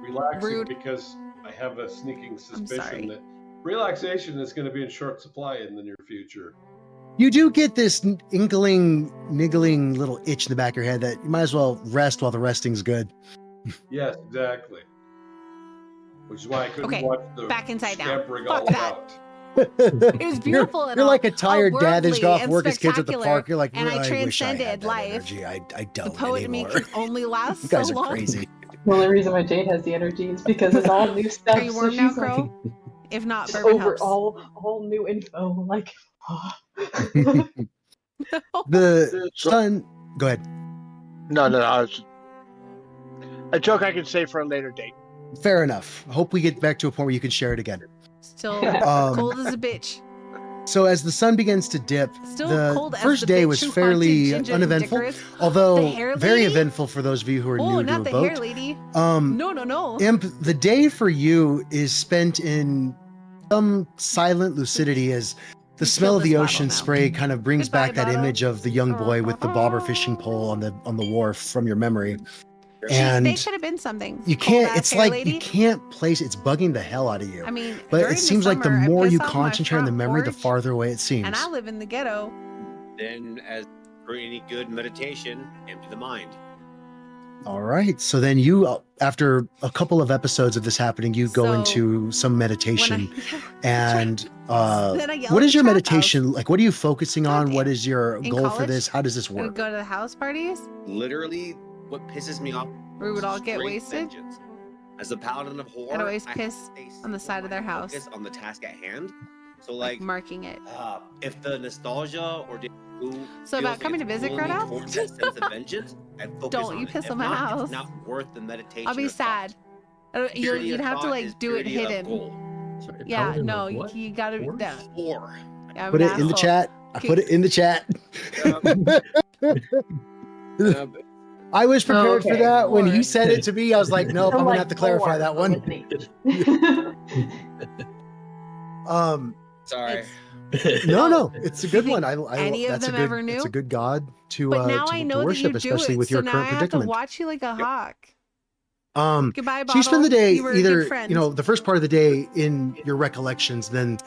S3: relaxing
S2: Rude.
S3: because I have a sneaking
S2: sorry.
S3: suspicion that relaxation is going to be in short supply in the near future.
S1: You do get this niggling little itch in the back of your head that you might as well rest while the resting's good.
S3: Yes, exactly. Which is why I couldn't
S2: Okay,
S3: watch the
S2: back inside now.
S3: scampering
S2: Fuck
S3: all
S2: that.
S3: about.
S2: It was beautiful and
S1: You're
S2: all,
S1: like a tired
S2: all
S1: dad that's got off
S2: worldly
S1: work,
S2: and
S1: his kids at the
S2: spectacular,
S1: park. You're like,
S2: and I
S1: wish I had
S2: transcended
S1: that
S2: life.
S1: energy. I
S2: The
S1: don't
S2: poet in me
S1: anymore.
S2: can only last
S1: You guys
S2: so
S1: are
S2: long.
S1: crazy.
S5: The only reason why Jade has the energy is because it's all new stuff.
S2: Are you warm
S5: so
S2: now,
S5: she's like,
S2: Crow? If not,
S5: just
S2: bourbon
S5: over
S2: helps.
S5: all new info. Like,
S1: The sun. Go ahead.
S4: No, a joke I can say for a later date.
S1: Fair enough. Hope we get back to a point where you can share it again.
S2: Still
S1: Um,
S2: cold as a bitch.
S1: So as the sun begins to dip,
S2: Still
S1: the
S2: cold as
S1: first
S2: the
S1: day
S2: bitch
S1: was
S2: who
S1: fairly
S2: haunted Ginger
S1: uneventful,
S2: Dickerous. The
S1: although
S2: hair
S1: very
S2: lady?
S1: eventful for those of you who are
S2: Oh,
S1: new to
S2: not
S1: a
S2: the
S1: boat.
S2: hair lady. No.
S1: Imp, the day for you is spent in some silent lucidity as the
S2: You
S1: smell
S2: kill
S1: of the
S2: this
S1: ocean
S2: bottle now.
S1: spray kind of brings
S2: Goodbye,
S1: back that
S2: bottle.
S1: image of the young boy with the bobber fishing pole on the wharf from your memory. And
S2: they could have been something.
S1: you can't,
S2: Cold-ass
S1: it's
S2: hair
S1: like
S2: lady.
S1: you can't place, it's bugging the hell out of you.
S2: I mean,
S1: But
S2: during
S1: it seems like the
S2: summer, I
S1: more
S2: piss
S1: you
S2: off my
S1: concentrate on the
S2: front
S1: memory, the
S2: porch,
S1: farther away it seems.
S2: And I live in the ghetto.
S7: Then, as for any good meditation, empty the mind.
S1: All right. So then you, after a couple of episodes of this happening, you go
S2: So,
S1: into some
S2: When
S1: meditation.
S2: I
S1: And
S2: then I yell
S1: what
S2: at
S1: is
S2: the
S1: your
S2: trap
S1: meditation like? What are you focusing on? What
S2: Goddamn.
S1: is your
S2: In
S1: goal for
S2: college,
S1: this? How does this
S2: we would
S1: work?
S2: go to the house parties.
S7: Literally, what pisses me off.
S2: We would all get
S7: straight
S2: wasted.
S7: vengeance. As a paladin of horror,
S2: I'd always
S7: I have
S2: piss
S7: to stay
S2: on the side of their house.
S7: focused on the task at hand. So
S2: Like
S7: like,
S2: marking it.
S7: if the nostalgia or
S2: So about coming to visit, Crow
S7: towards that sense of vengeance, I focus
S2: Don't
S7: on
S2: you
S7: it.
S2: piss
S7: If
S2: on my
S7: not,
S2: house.
S7: It's not worth the meditation.
S2: I'll be
S7: or thought.
S2: sad.
S7: Purity
S2: You'd
S7: of
S2: have to
S7: thought is
S2: like do it
S7: purity of
S2: hidden.
S7: goal.
S6: Sorry,
S2: Yeah,
S6: paladin
S2: no,
S6: of what?
S2: you gotta.
S6: Horror?
S2: No,
S7: Or
S2: yeah, I'm
S1: Put
S2: an
S1: it in the
S2: asshole.
S1: chat. I put it in the chat. I was prepared for
S5: Okay.
S1: that. When he
S2: Or-
S1: said it to me, I was like, nope,
S5: So
S1: I'm gonna
S5: like
S1: have to clarify
S5: 4,
S1: that
S5: but
S1: one.
S5: with an H.
S7: sorry.
S2: It's-
S1: No, it's a good
S2: You
S1: one.
S2: think any of
S1: that's a
S2: them
S1: good,
S2: ever
S1: That's a
S2: knew?
S1: good god to
S2: But now I
S1: to
S2: know that
S1: worship,
S2: you do
S1: especially
S2: it,
S1: with
S2: so
S1: your
S2: now
S1: current
S2: I have
S1: predicament.
S2: to watch you like a hawk.
S1: So
S2: Goodbye,
S1: you
S2: bottle.
S1: spend the day
S2: You were a
S1: either,
S2: good friend.
S1: the first part of the day in your recollections, then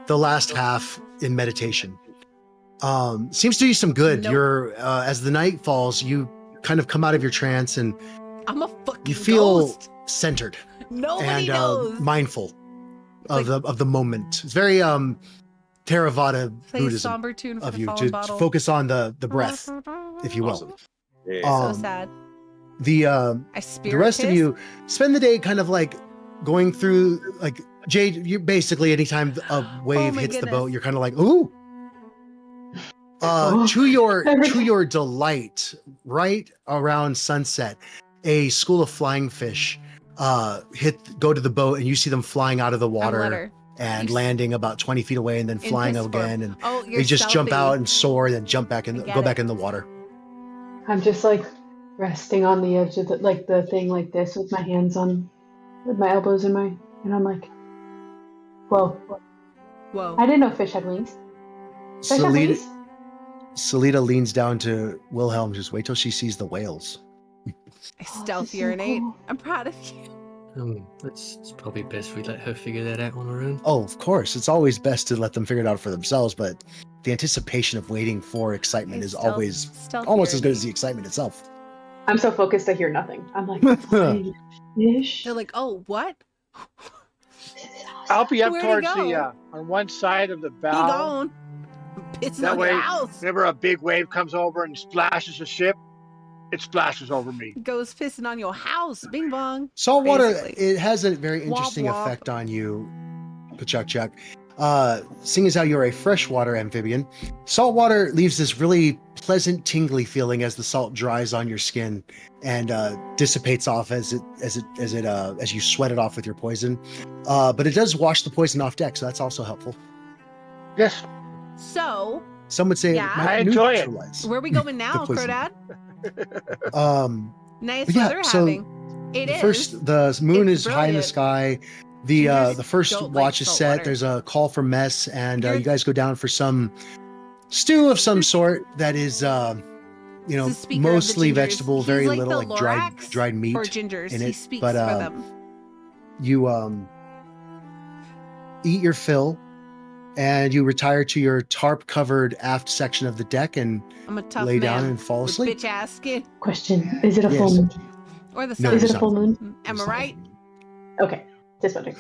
S1: the last half in meditation. Seems to do some good.
S2: Nope.
S1: You're as the night falls, you kind of come out of your trance and
S2: I'm a fucking
S1: you feel
S2: ghost.
S1: centered
S2: Nobody
S1: and
S2: knows.
S1: mindful of
S2: like-
S1: the moment. It's very Theravada
S2: Play a
S1: Buddhism
S2: somber tune for
S1: of
S2: the
S1: you
S2: fallen
S1: to
S2: bottle.
S1: focus on the breath, if you will.
S7: Awesome. Yeah.
S2: So
S1: Um,
S2: sad.
S1: The
S2: I spirit
S1: the rest of
S2: piss.
S1: you spend the day kind of like going through, like, Jade, you basically anytime a wave
S2: my
S1: hits the
S2: goodness.
S1: boat, you're kind of like, ooh.
S5: Oh.
S1: To your
S5: Every
S1: to your delight, right around sunset, a school of flying fish go to the boat, and you see them flying out of the
S2: I'm
S1: water
S2: letter.
S1: and
S2: You s-
S1: landing about 20 feet away, and then
S2: in
S1: flying
S2: piss form.
S1: again, and
S2: Oh, you're
S1: they just jump
S2: stealthy.
S1: out and soar, and then jump back
S2: I
S1: and
S2: get
S1: go
S2: it.
S1: back in the water.
S5: I'm just like resting on the edge of the thing like this with my hands on, with my elbows in my, and I'm like, whoa,
S2: Whoa.
S5: I didn't know fish had wings. Fish have wings?
S1: Selita leans down to Wilhelm. Just wait till she sees the whales.
S2: I stealth
S5: this is so
S2: urinate.
S5: cool.
S2: I'm proud of you.
S6: It's probably best we let her figure that out on her own.
S1: Oh, of course. It's always best to let them figure it out for themselves, but the anticipation of waiting for excitement
S2: I
S1: is
S2: stealth-
S1: always
S2: stealth
S1: almost as good
S2: urinate.
S1: as the excitement itself.
S5: I'm so focused I hear nothing. I'm like, flying fish?
S2: They're like, oh, what?
S5: This is awesome.
S4: I'll be up
S2: Where'd he
S4: towards
S2: go?
S4: the on one side of the
S2: He
S4: bow.
S2: gone. I'm pissing
S4: That
S2: on
S4: way,
S2: your house.
S4: whenever a big wave comes over and splashes the ship, it splashes over me.
S2: Goes pissing on your house. Bing bong.
S1: Saltwater,
S2: Basically.
S1: it has a very interesting
S2: womp.
S1: effect on you, Pachuk. Seeing as how you're a freshwater amphibian, saltwater leaves this really pleasant, tingly feeling as the salt dries on your skin and dissipates off as you sweat it off with your poison. But it does wash the poison off deck, so that's also helpful.
S4: Yes,
S2: So,
S1: Some would say
S2: Yeah.
S1: it might
S4: I enjoy it.
S1: neutralize.
S2: where are we going now,
S1: poison.
S2: Crodad? Nice
S1: But yeah,
S2: weather
S1: so
S2: having. It
S1: the
S2: is.
S1: first, the moon
S2: It's
S1: is high in the
S2: brilliant.
S1: sky.
S2: Gingers
S1: The first
S2: don't like
S1: watch is
S2: salt
S1: set.
S2: water.
S1: There's a call for mess, and
S2: You're-
S1: you guys go down for some stew of some sort that is,
S2: It's the speaker of the
S1: mostly
S2: gingers.
S1: vegetable,
S2: He's
S1: very
S2: like
S1: little
S2: the
S1: like
S2: Lorax
S1: dried meat
S2: for gingers.
S1: in
S2: He
S1: it.
S2: speaks
S1: But
S2: for them.
S1: you eat your fill, and you retire to your tarp-covered aft section of the deck and
S2: I'm a tough
S1: lay
S2: man
S1: down and fall
S2: with
S1: asleep.
S2: bitch ass skin.
S5: Question: is it a full
S1: Yes.
S5: moon?
S2: Or the
S1: No,
S2: sun.
S5: Is it
S1: it's
S5: a full
S1: not.
S5: moon?
S2: Am I
S1: It's not.
S2: right?
S5: Okay, just wondering.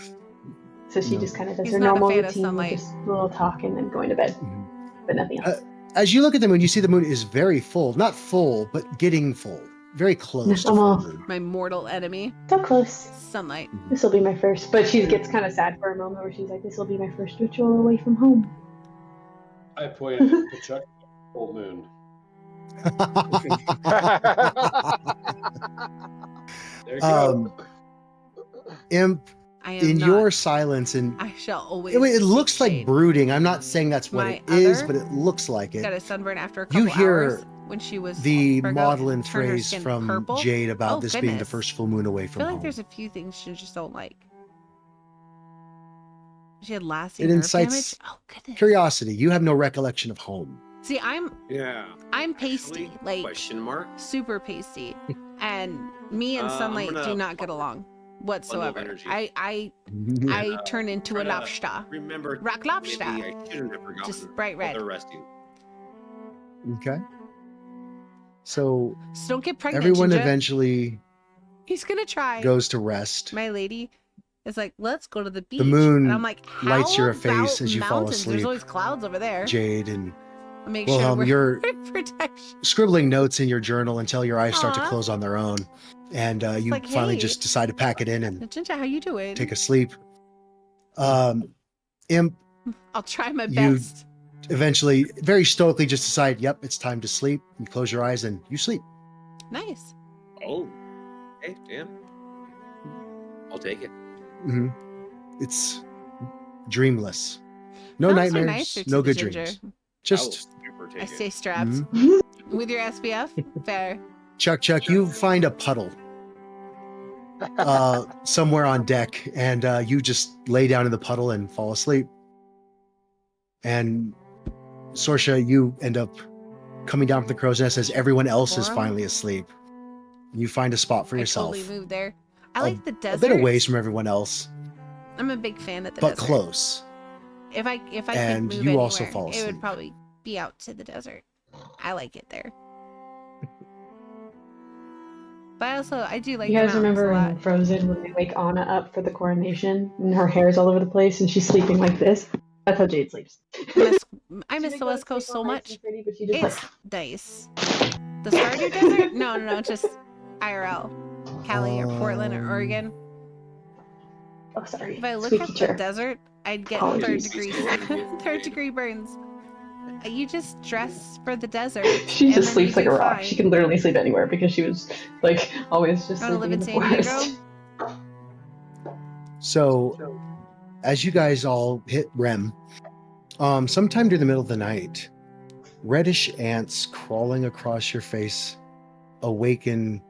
S5: So she
S1: No.
S5: just kind of does
S2: He's
S5: her
S2: not a
S5: normal
S2: fan of
S5: routine, with
S2: sunlight.
S5: just a little talk and then going to bed,
S1: Mhm.
S5: but nothing else.
S1: As you look at the moon, you see the moon is very full. Not full, but getting full. Very close to full
S5: Almost.
S1: moon.
S2: My mortal enemy.
S5: So close.
S2: Sunlight.
S5: This will be my first. But she gets kind of sad for a moment where she's like, "This will be my first ritual away from home."
S3: I pointed at Kachuk, full moon. There you go.
S1: Imp,
S2: I am
S1: in
S2: not.
S1: your silence, and
S2: I shall always.
S1: it looks
S2: seek
S1: like
S2: shade.
S1: brooding. I'm not saying that's what
S2: My
S1: it is,
S2: other
S1: but it looks like
S2: Got
S1: it.
S2: a sunburn after a
S1: You
S2: couple
S1: hear
S2: hours when she was
S1: The
S2: Virgo,
S1: maudlin
S2: turned her
S1: phrase
S2: skin
S1: from
S2: purple.
S1: Jade about
S2: Oh,
S1: this being the
S2: goodness.
S1: first full moon away
S2: I
S1: from
S2: feel like
S1: home.
S2: there's a few things she just don't like. She had lasting
S1: It
S2: nerve
S1: incites
S2: damage. Oh goodness.
S1: Curiosity. You have no recollection of home.
S2: See, I'm
S7: Yeah.
S2: pasty,
S7: Actually,
S2: like
S7: question mark.
S2: super pasty, and me and
S7: I'm
S2: sunlight
S7: gonna
S2: do not get along whatsoever.
S7: energy.
S2: I turn into a
S7: try to
S2: lobster.
S7: Remember,
S2: Rock lobster.
S7: maybe I shouldn't have forgotten.
S2: Just bright
S7: while
S2: red.
S7: they're resting.
S1: Okay. So
S2: Just don't get pregnant,
S1: everyone
S2: Ginger.
S1: eventually
S2: He's gonna try.
S1: goes to rest.
S2: My lady is like, let's go to the beach.
S1: The moon
S2: and I'm like,
S1: lights
S2: how
S1: your face
S2: about
S1: as you fall
S2: mountains? There's
S1: asleep.
S2: always clouds over there.
S1: Jade and
S2: I'll make
S1: Wilhelm,
S2: sure
S1: you're
S2: we're protection.
S1: scribbling notes in your journal until your eyes start to
S2: Aw.
S1: close on their own. And you
S2: like,
S1: finally
S2: hey.
S1: just decide to pack it in and
S2: Ginger, how you doing?
S1: take a sleep. Imp
S2: I'll try my
S1: You-
S2: best.
S1: eventually, very stoically, just decide, yep, it's time to sleep. You close your eyes and you sleep.
S2: Nice.
S7: Oh, hey, damn. I'll take it.
S1: hmm It's dreamless. No
S2: Those are
S1: nightmares,
S2: nicer to
S1: no
S2: the
S1: good
S2: ginger.
S1: dreams.
S7: I'll
S1: Just
S7: super
S2: I
S7: take
S2: stay
S7: it.
S2: strapped
S1: mhm.
S2: with your SPF. Fair.
S1: Chuck, you find a puddle somewhere on deck, and you just lay down in the puddle and fall asleep. And Sorsha, you end up coming down from the crow's nest as everyone else is
S2: Forum?
S1: finally asleep. You find a spot for
S2: I
S1: yourself,
S2: totally moved there. I
S1: A-
S2: like the
S1: a
S2: desert.
S1: bit away from everyone else,
S2: I'm a big fan of the
S1: but
S2: desert.
S1: close.
S2: If I
S1: And
S2: could move
S1: you
S2: anywhere,
S1: also fall
S2: it
S1: asleep.
S2: would probably be out to the desert. I like it there. But I do like
S5: You
S2: the
S5: guys
S2: mountains
S5: remember
S2: a lot.
S5: in Frozen when they wake Anna up for the coronation and her hair's all over the place and she's sleeping like this? That's how Jade sleeps.
S2: I miss the West Coast so much.
S5: Pretty, but she just
S2: It's nice. The Stardew Desert? No, just IRL. Cali or Portland or Oregon.
S5: Oh, sorry.
S2: If I look
S5: Squeaky
S2: at the
S5: chair.
S2: desert, I'd get
S5: Apologies.
S2: third degree burns. You just dress for the desert.
S5: She
S2: and
S5: just
S2: then
S5: sleeps
S2: you
S5: like a
S2: do
S5: rock.
S2: fine.
S5: She can literally sleep anywhere because she was like always just
S2: Wanna
S5: sleeping
S2: live
S5: in
S2: in
S5: the
S2: San
S5: forest.
S2: Diego?
S1: So, as you guys all hit REM, sometime during the middle of the night, reddish ants crawling across your face awaken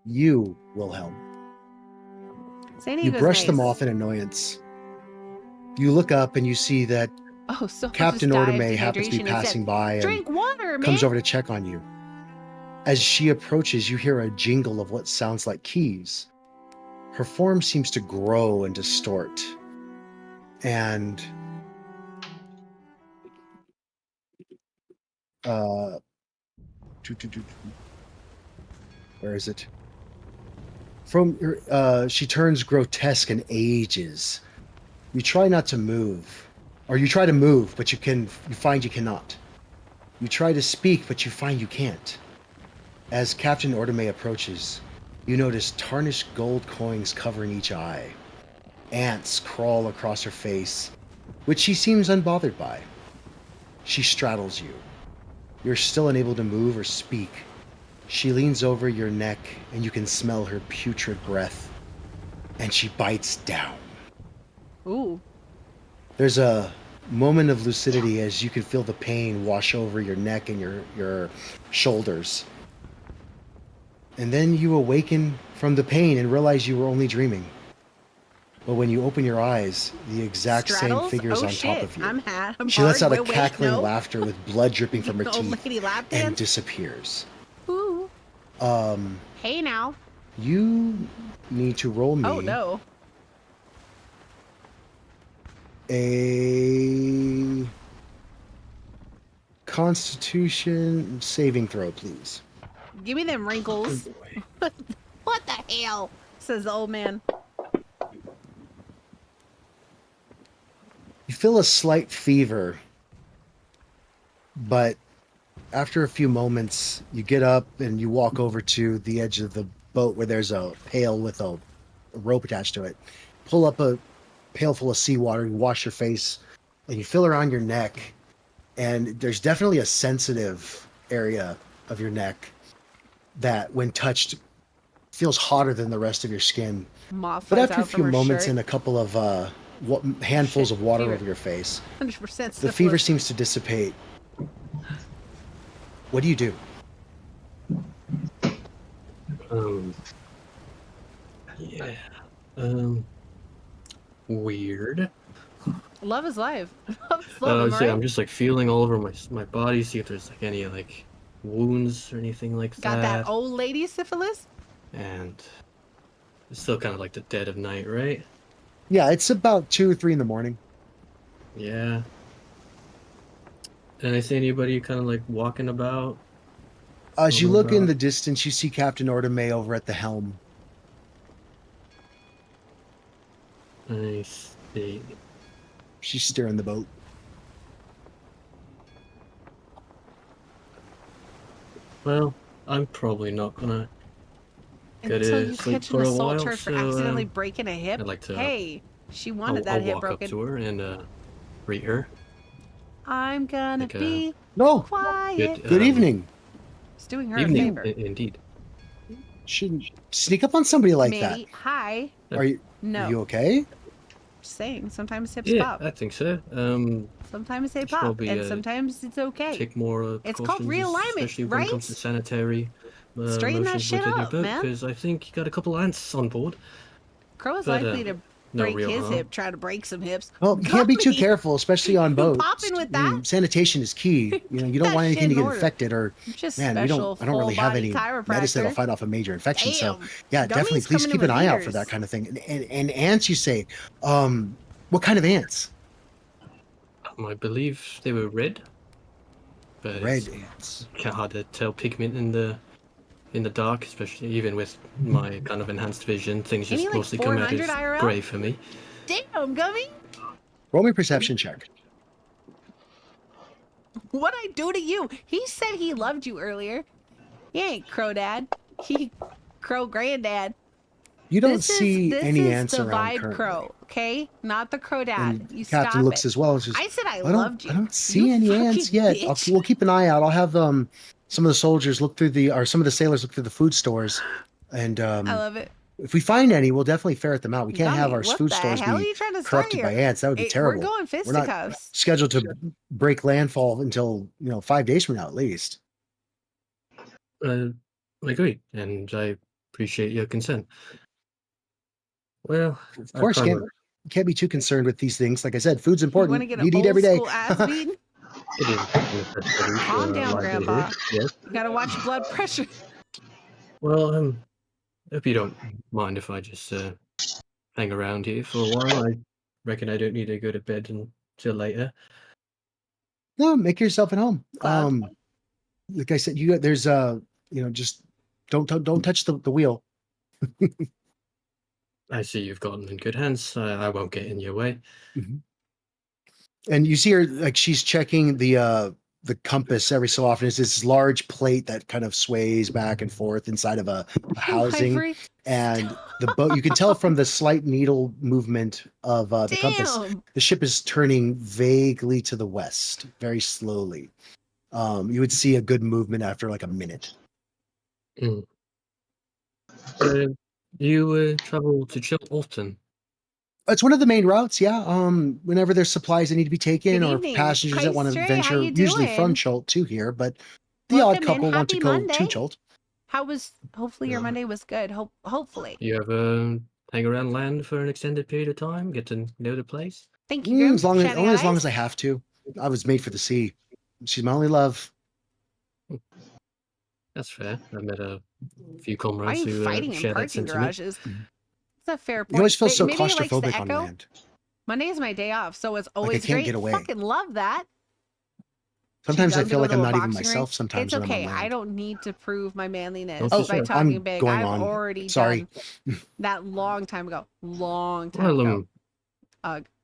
S1: you, Wilhelm.
S2: San
S1: You
S2: Diego's
S1: brush
S2: nice.
S1: them off in annoyance. You look up and you see that
S2: Oh, so
S1: Captain
S2: just died
S1: Ordame
S2: of
S1: happens to be
S2: dehydration and
S1: passing
S2: said,
S1: by and
S2: drink water, man.
S1: comes over to check on you. As she approaches, you hear a jingle of what sounds like keys. Her form seems to grow and distort. And where is it? She turns grotesque and ages. You try not to move, or you try to move, but you find you cannot. You try to speak, but you find you can't. As Captain Ordame approaches, you notice tarnished gold coins covering each eye. Ants crawl across her face, which she seems unbothered by. She straddles you. You're still unable to move or speak. She leans over your neck, and you can smell her putrid breath. And she bites down.
S2: Ooh.
S1: There's a moment of lucidity as you can feel the pain wash over your neck and your shoulders. And then you awaken from the pain and realize you were only dreaming. But when you open your eyes, the exact
S2: Straddles?
S1: same figure is
S2: Oh,
S1: on top
S2: shit.
S1: of you.
S2: I'm
S1: She lets out
S2: hard.
S1: a
S2: Wait,
S1: cackling
S2: no.
S1: laughter with blood dripping from her
S2: Old
S1: teeth
S2: lady lap
S1: and
S2: dance.
S1: disappears.
S2: Ooh.
S1: Um,
S2: Hey now.
S1: you need to roll me
S2: Oh no.
S1: a Constitution saving throw, please.
S2: Give me them wrinkles. What the hell? Says the old man.
S1: You feel a slight fever, but after a few moments, you get up and you walk over to the edge of the boat where there's a pail with a rope attached to it. Pull up a pail full of seawater, you wash your face, and you feel around your neck. And there's definitely a sensitive area of your neck that, when touched, feels hotter than the rest of your skin.
S2: Moth
S1: But
S2: flies
S1: after a
S2: out from
S1: few
S2: her
S1: moments
S2: shirt.
S1: and a couple of handfuls
S2: Shit,
S1: of water
S2: fever.
S1: over your face,
S2: 100%
S1: the fever seems to dissipate. What do you do?
S6: Yeah. Weird.
S2: Love is live. Love is love, am I
S6: So
S2: right?
S6: I'm just like feeling all over my body, see if there's like any like wounds or anything like
S2: Got that old lady syphilis?
S6: And it's still kind of like the dead of night, right?
S1: Yeah, it's about 2 or 3 in the morning.
S6: Yeah. And I see anybody kind of like walking about.
S1: As you
S6: All
S1: look in
S6: right.
S1: the distance, you see Captain Ordame over at the helm.
S6: I see.
S1: She's steering the boat.
S6: Well, I'm probably not gonna go
S2: Until
S6: to
S2: you
S6: sleep
S2: catch an
S6: for a
S2: assault
S6: while,
S2: charge for
S6: so
S2: accidentally breaking a hip.
S6: I'd like to.
S2: Hey, she wanted
S6: I'll
S2: that hip
S6: walk up
S2: broken.
S6: to her and greet her.
S2: I'm gonna
S6: Like,
S2: be
S1: No.
S2: quiet.
S1: Good evening.
S2: It's doing her
S6: Evening,
S2: a favor.
S6: indeed.
S1: Shouldn't sneak up on somebody like
S2: Maybe. Hi.
S1: that. Are
S2: No.
S1: you okay?
S2: Just saying. Sometimes hips
S6: Yeah,
S2: pop.
S6: I think so.
S2: Sometimes they
S6: should
S2: pop,
S6: probably,
S2: and sometimes it's okay.
S6: take more
S2: It's called
S6: precautions,
S2: realignment,
S6: especially when it comes to
S2: right?
S6: sanitary
S2: Straighten that
S6: motions
S2: shit
S6: within your
S2: up,
S6: boat,
S2: man.
S6: because I think you got a couple ants on board.
S2: Crow is
S6: But,
S2: likely to
S6: no
S2: break
S6: real
S2: his
S6: harm.
S2: hip, try to break some hips.
S1: Well, you can't be too
S2: Gummy!
S1: careful, especially on
S2: You
S1: boats.
S2: popping with
S1: I mean,
S2: that?
S1: sanitation is key. You know, you don't
S2: That
S1: want
S2: shit
S1: anything to
S2: in
S1: get
S2: order.
S1: infected, or
S2: Just
S1: man, I
S2: special
S1: don't really have
S2: full-body
S1: any medicine that'll
S2: chiropractor.
S1: fight off a major infection. So
S2: Damn.
S1: yeah, definitely,
S2: Gummies
S1: please
S2: coming in
S1: keep
S2: with
S1: an eye out for that
S2: heaters.
S1: kind of thing. And ants, you say, what kind of ants?
S6: I believe they were red. But
S1: Red
S6: it's
S1: ants.
S6: kind of hard to tell pigment in the dark, especially even with my kind of enhanced vision. Things
S2: Any,
S6: just
S2: like,
S6: mostly come out
S2: 400
S6: as
S2: IRL?
S6: grey for me.
S2: Damn, Gummy!
S1: Roll me a perception check.
S2: What'd I do to you? He said he loved you earlier. He ain't Crow Dad. He Crow Granddad.
S1: You don't
S2: This
S1: see any
S2: is
S1: ants
S2: the
S1: around
S2: Vibe
S1: currently.
S2: Crow, okay? Not the Crow Dad.
S1: And
S2: You
S1: Captain
S2: stop
S1: looks
S2: it.
S1: as well. And says,
S2: I said I
S1: I
S2: loved you.
S1: don't see
S2: You
S1: any ants
S2: fucking
S1: yet.
S2: bitch.
S1: We'll keep an eye out. I'll have some of the soldiers look through some of the sailors look through the food stores, and
S2: I love it.
S1: if we find any, we'll definitely ferret them out. We can't have
S2: Gummy,
S1: our
S2: what
S1: food
S2: the
S1: stores
S2: hell are
S1: be
S2: you trying to start
S1: corrupted
S2: here?
S1: by ants. That would be
S2: We're
S1: terrible.
S2: going
S1: We're not
S2: fisticuffs.
S1: scheduled to break landfall until 5 days from now at least.
S6: I agree, and I appreciate your consent. Well,
S1: Of course, can't be too concerned with these things. Like I said, food's
S2: You
S1: important.
S2: want to get
S1: You
S2: an
S1: need
S2: old
S1: every day.
S2: school ass beating?
S6: It is a necessity for
S2: Calm down,
S6: livelihood,
S2: Grandpa.
S6: yes.
S2: You gotta watch your blood pressure.
S6: Well, if you don't mind if I just hang around here for a while, I reckon I don't need to go to bed until later.
S1: No, make yourself at home.
S2: Cloud.
S1: Like I said, there's just don't touch the wheel.
S6: I see you've gotten in good hands. I won't get in your way.
S1: Mhm. And you see her like she's checking the compass every so often. It's this large plate that kind of sways back and forth inside of a housing.
S2: Ivory.
S1: And the boat, you can tell from the slight needle movement of the compass,
S2: Damn.
S1: the ship is turning vaguely to the west, very slowly. You would see a good movement after like a minute.
S6: Mm. You travel to Chult often?
S1: It's one of the main routes, yeah. Whenever there's supplies that need to be taken
S2: Good
S1: or
S2: evening.
S1: passengers that want to
S2: Stray, how
S1: venture,
S2: you
S1: usually from
S2: doing?
S1: Chult to here, but the
S2: Welcome
S1: odd
S2: in.
S1: couple want to
S2: Happy
S1: go
S2: Monday.
S1: to Chult.
S2: How was? Hopefully your
S6: Yeah.
S2: Monday was good. Hopefully.
S6: You ever hang around land for an extended period of time? Get to know the place?
S2: Thank you, Grim.
S1: Only
S2: Shining
S1: as long as I
S2: eyes.
S1: have to. I was made for the sea. She's my only love.
S6: That's fair. I've met a few
S2: Why are
S6: comrades
S2: you
S6: who
S2: fighting in
S6: share that
S2: parking
S6: sentiment.
S2: garages? It's a fair point.
S1: You always feel so
S2: Maybe it likes the
S1: claustrophobic on
S2: echo.
S1: land.
S2: Monday is my day off, so it's
S1: I
S2: always
S1: can't
S2: great.
S1: get away.
S2: Fucking love that.
S1: Sometimes
S2: Too
S1: I
S2: dumb to
S1: feel
S2: go
S1: like
S2: to
S1: I'm
S2: a
S1: not even
S2: boxing
S1: myself
S2: ring?
S1: sometimes
S2: It's
S1: when I'm
S2: okay.
S1: on
S2: I
S1: land.
S2: don't need to prove my manliness
S6: Oh,
S2: by
S6: sure.
S2: talking
S1: I'm
S2: big.
S1: going
S2: I've
S1: on.
S2: already
S1: Sorry.
S2: done that long time ago. Long time
S6: Well,
S2: ago.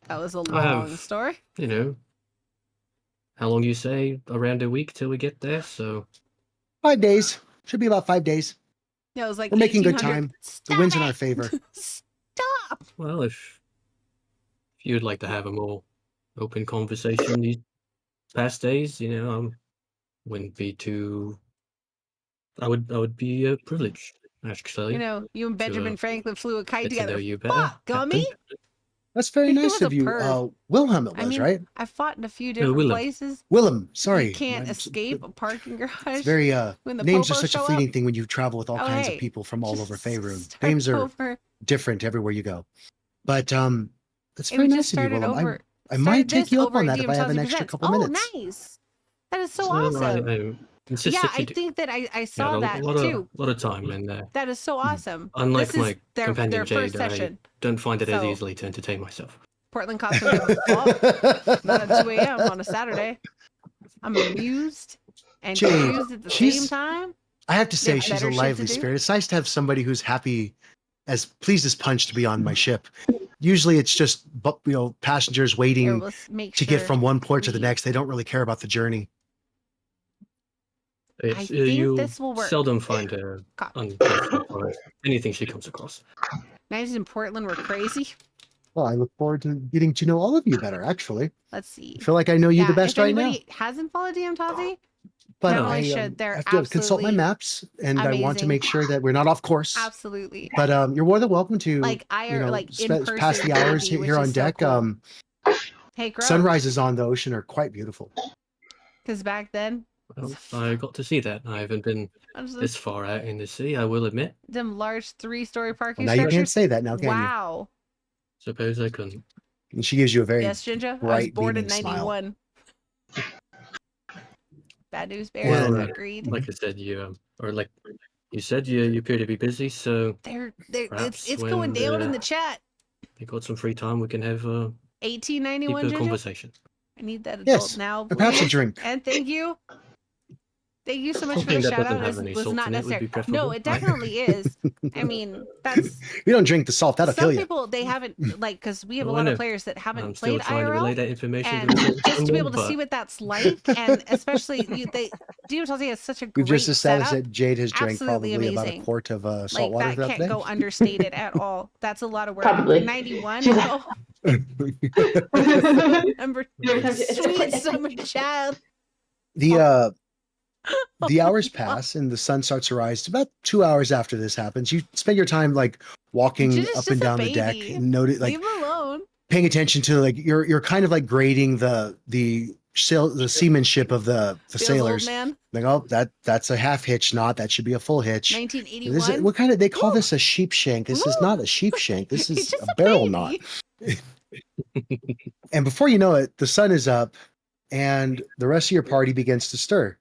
S2: That was a
S6: I
S2: long
S6: have,
S2: story.
S6: how long you say? Around a week till we get there, so
S1: 5 days. Should be about 5 days.
S2: Yeah, it was like
S1: We're making good
S2: 1800.
S1: time. The
S2: Stop
S1: wind's in
S2: it!
S1: our favor.
S2: Stop!
S6: well, if you'd like to have a more open conversation these past days, wouldn't be too. I would be privileged, actually,
S2: You and Benjamin Franklin flew a kite
S6: get to know
S2: together.
S6: you better,
S2: Fuck, Gummy!
S6: Captain.
S1: That's very
S2: He
S1: nice
S2: was
S1: of
S2: a
S1: you.
S2: perv.
S1: Wilhelm it
S2: I
S1: was,
S2: mean,
S1: right?
S2: I fought in a few
S6: No,
S2: different
S6: Willem.
S2: places.
S1: Willem, sorry.
S2: You can't escape a parking garage.
S1: It's very
S2: when the
S1: names are
S2: popos
S1: such a
S2: show
S1: fleeting
S2: up.
S1: thing when you travel with all
S2: Oh,
S1: kinds
S2: hey,
S1: of people from all over
S2: just
S1: Faerun.
S2: start
S1: Names are
S2: over.
S1: different everywhere you go. But that's
S2: It
S1: very
S2: just
S1: nice of you,
S2: started
S1: Willem.
S2: over.
S1: I might
S2: started
S1: take
S2: this
S1: you up
S2: over
S1: on
S2: at
S1: that if I have an extra
S2: DM1000%.
S1: couple
S2: Oh,
S1: minutes.
S2: nice. That is so
S6: Well,
S2: awesome.
S6: I insist
S2: Yeah,
S6: that you
S2: I
S6: do.
S2: think that I
S6: Yeah,
S2: saw
S6: a
S2: that
S6: lot
S2: too.
S6: of time in there.
S2: That is so awesome.
S6: Unlike
S2: This is
S6: my
S2: their
S6: companion
S2: first
S6: Jade, I
S2: session.
S6: don't find it as
S2: So-
S6: easily to entertain myself.
S2: Portland cops don't give a fuck. Not at 2 a.m. on a Saturday. I'm amused. and
S1: Jade,
S2: confused at the same time.
S1: I have to say,
S2: There's
S1: she's
S2: better
S1: a
S2: shit to
S1: lively
S2: do.
S1: spirit. It's nice to have somebody who's happy, as pleased as punch, to be on my ship. Usually, it's just passengers
S2: Here,
S1: waiting
S2: let's make
S1: to
S2: sure
S1: get from one port to the
S2: we-
S1: next. They don't really care about the journey.
S6: It's,
S2: think
S6: you
S2: this will work.
S6: seldom find her ungrateful for anything she comes across.
S2: Nights in Portland were crazy.
S1: Well, I look forward to getting to know all of you better, actually.
S2: Let's see.
S1: I feel like I know you the best
S2: if
S1: right now.
S2: anybody hasn't followed DM Tazi,
S1: But
S2: definitely
S1: I
S2: should. They're
S1: have to consult my
S2: absolutely
S1: maps, and I want to
S2: amazing.
S1: make sure that we're not off course.
S2: absolutely.
S1: But you're more than welcome to
S2: Like in person
S1: pass the hours
S2: D&D, which
S1: here on
S2: is so
S1: deck.
S2: cool. Hey, Grow.
S1: Sunrises on the ocean are quite beautiful.
S2: Because back then,
S6: Well, I got to see that. I haven't been this far out in the sea, I will admit.
S2: them large 3-story parking
S1: Well, now you
S2: structures.
S1: can't say that now, can
S2: Wow.
S6: Suppose I couldn't.
S1: you? And she gives you a very
S2: Yes, Ginger. I was
S1: bright,
S2: born in
S1: beaming smile.
S2: 91. Bad news bears.
S1: Well,
S2: Agreed.
S6: Like I said, like you said, you appear to be busy, so
S2: They're
S6: perhaps
S2: it's
S6: when
S2: going down in the chat.
S6: you got some free time, we can have a
S2: 1891
S6: deeper
S2: Ginger.
S6: conversation.
S2: I need that adult
S1: Yes,
S2: now.
S1: or perhaps a
S2: please.
S1: drink.
S2: And thank you. Thank you so much for
S6: Something
S2: the
S6: that
S2: shout
S6: doesn't
S2: out.
S6: have
S2: This
S6: any
S2: was
S6: salt
S2: not
S6: in it would
S2: necessary.
S6: be preferable.
S2: No, it definitely is. I mean, that's
S1: We don't drink the salt; that'll
S2: some
S1: kill you.
S2: people they haven't like because we have a
S6: Oh, I
S2: lot of
S6: know.
S2: players that haven't
S6: I'm still
S2: played
S6: trying to relay
S2: IRL.
S6: that information
S2: And
S6: to
S2: just to be able to
S6: but
S2: see what that's like, and especially DM has such a
S1: We've
S2: great
S1: just established
S2: setup.
S1: that Jade has drank
S2: Absolutely
S1: probably about a
S2: amazing.
S1: quart of salt
S2: Like
S1: water
S2: that
S1: throughout
S2: can't
S1: the
S2: go understated at all. That's a lot of work.
S5: Probably.
S2: 91.
S5: She's-
S2: Oh,
S5: Every
S2: remember
S5: time she-
S2: sweet summer child.
S1: The hours pass and the sun starts to rise. About 2 hours after this happens, you spend your time like walking
S2: Ginger's
S1: up
S2: just
S1: and
S2: a
S1: down the deck
S2: baby.
S1: and notice, like
S2: Leave him alone.
S1: paying attention to like you're kind of like grading the seamanship of the
S2: Feels
S1: sailors.
S2: old, man.
S1: Like, oh, that's a half hitch knot. That should be a full hitch. This is,
S2: 1981.
S1: what kind of they call
S2: Woo.
S1: this a sheep shank? This is
S2: Woo.
S1: not a sheep shank. This
S2: He's
S1: is
S2: just
S1: a barrel knot.
S2: baby.
S1: And before you know it, the sun is up and the rest of your party begins to stir.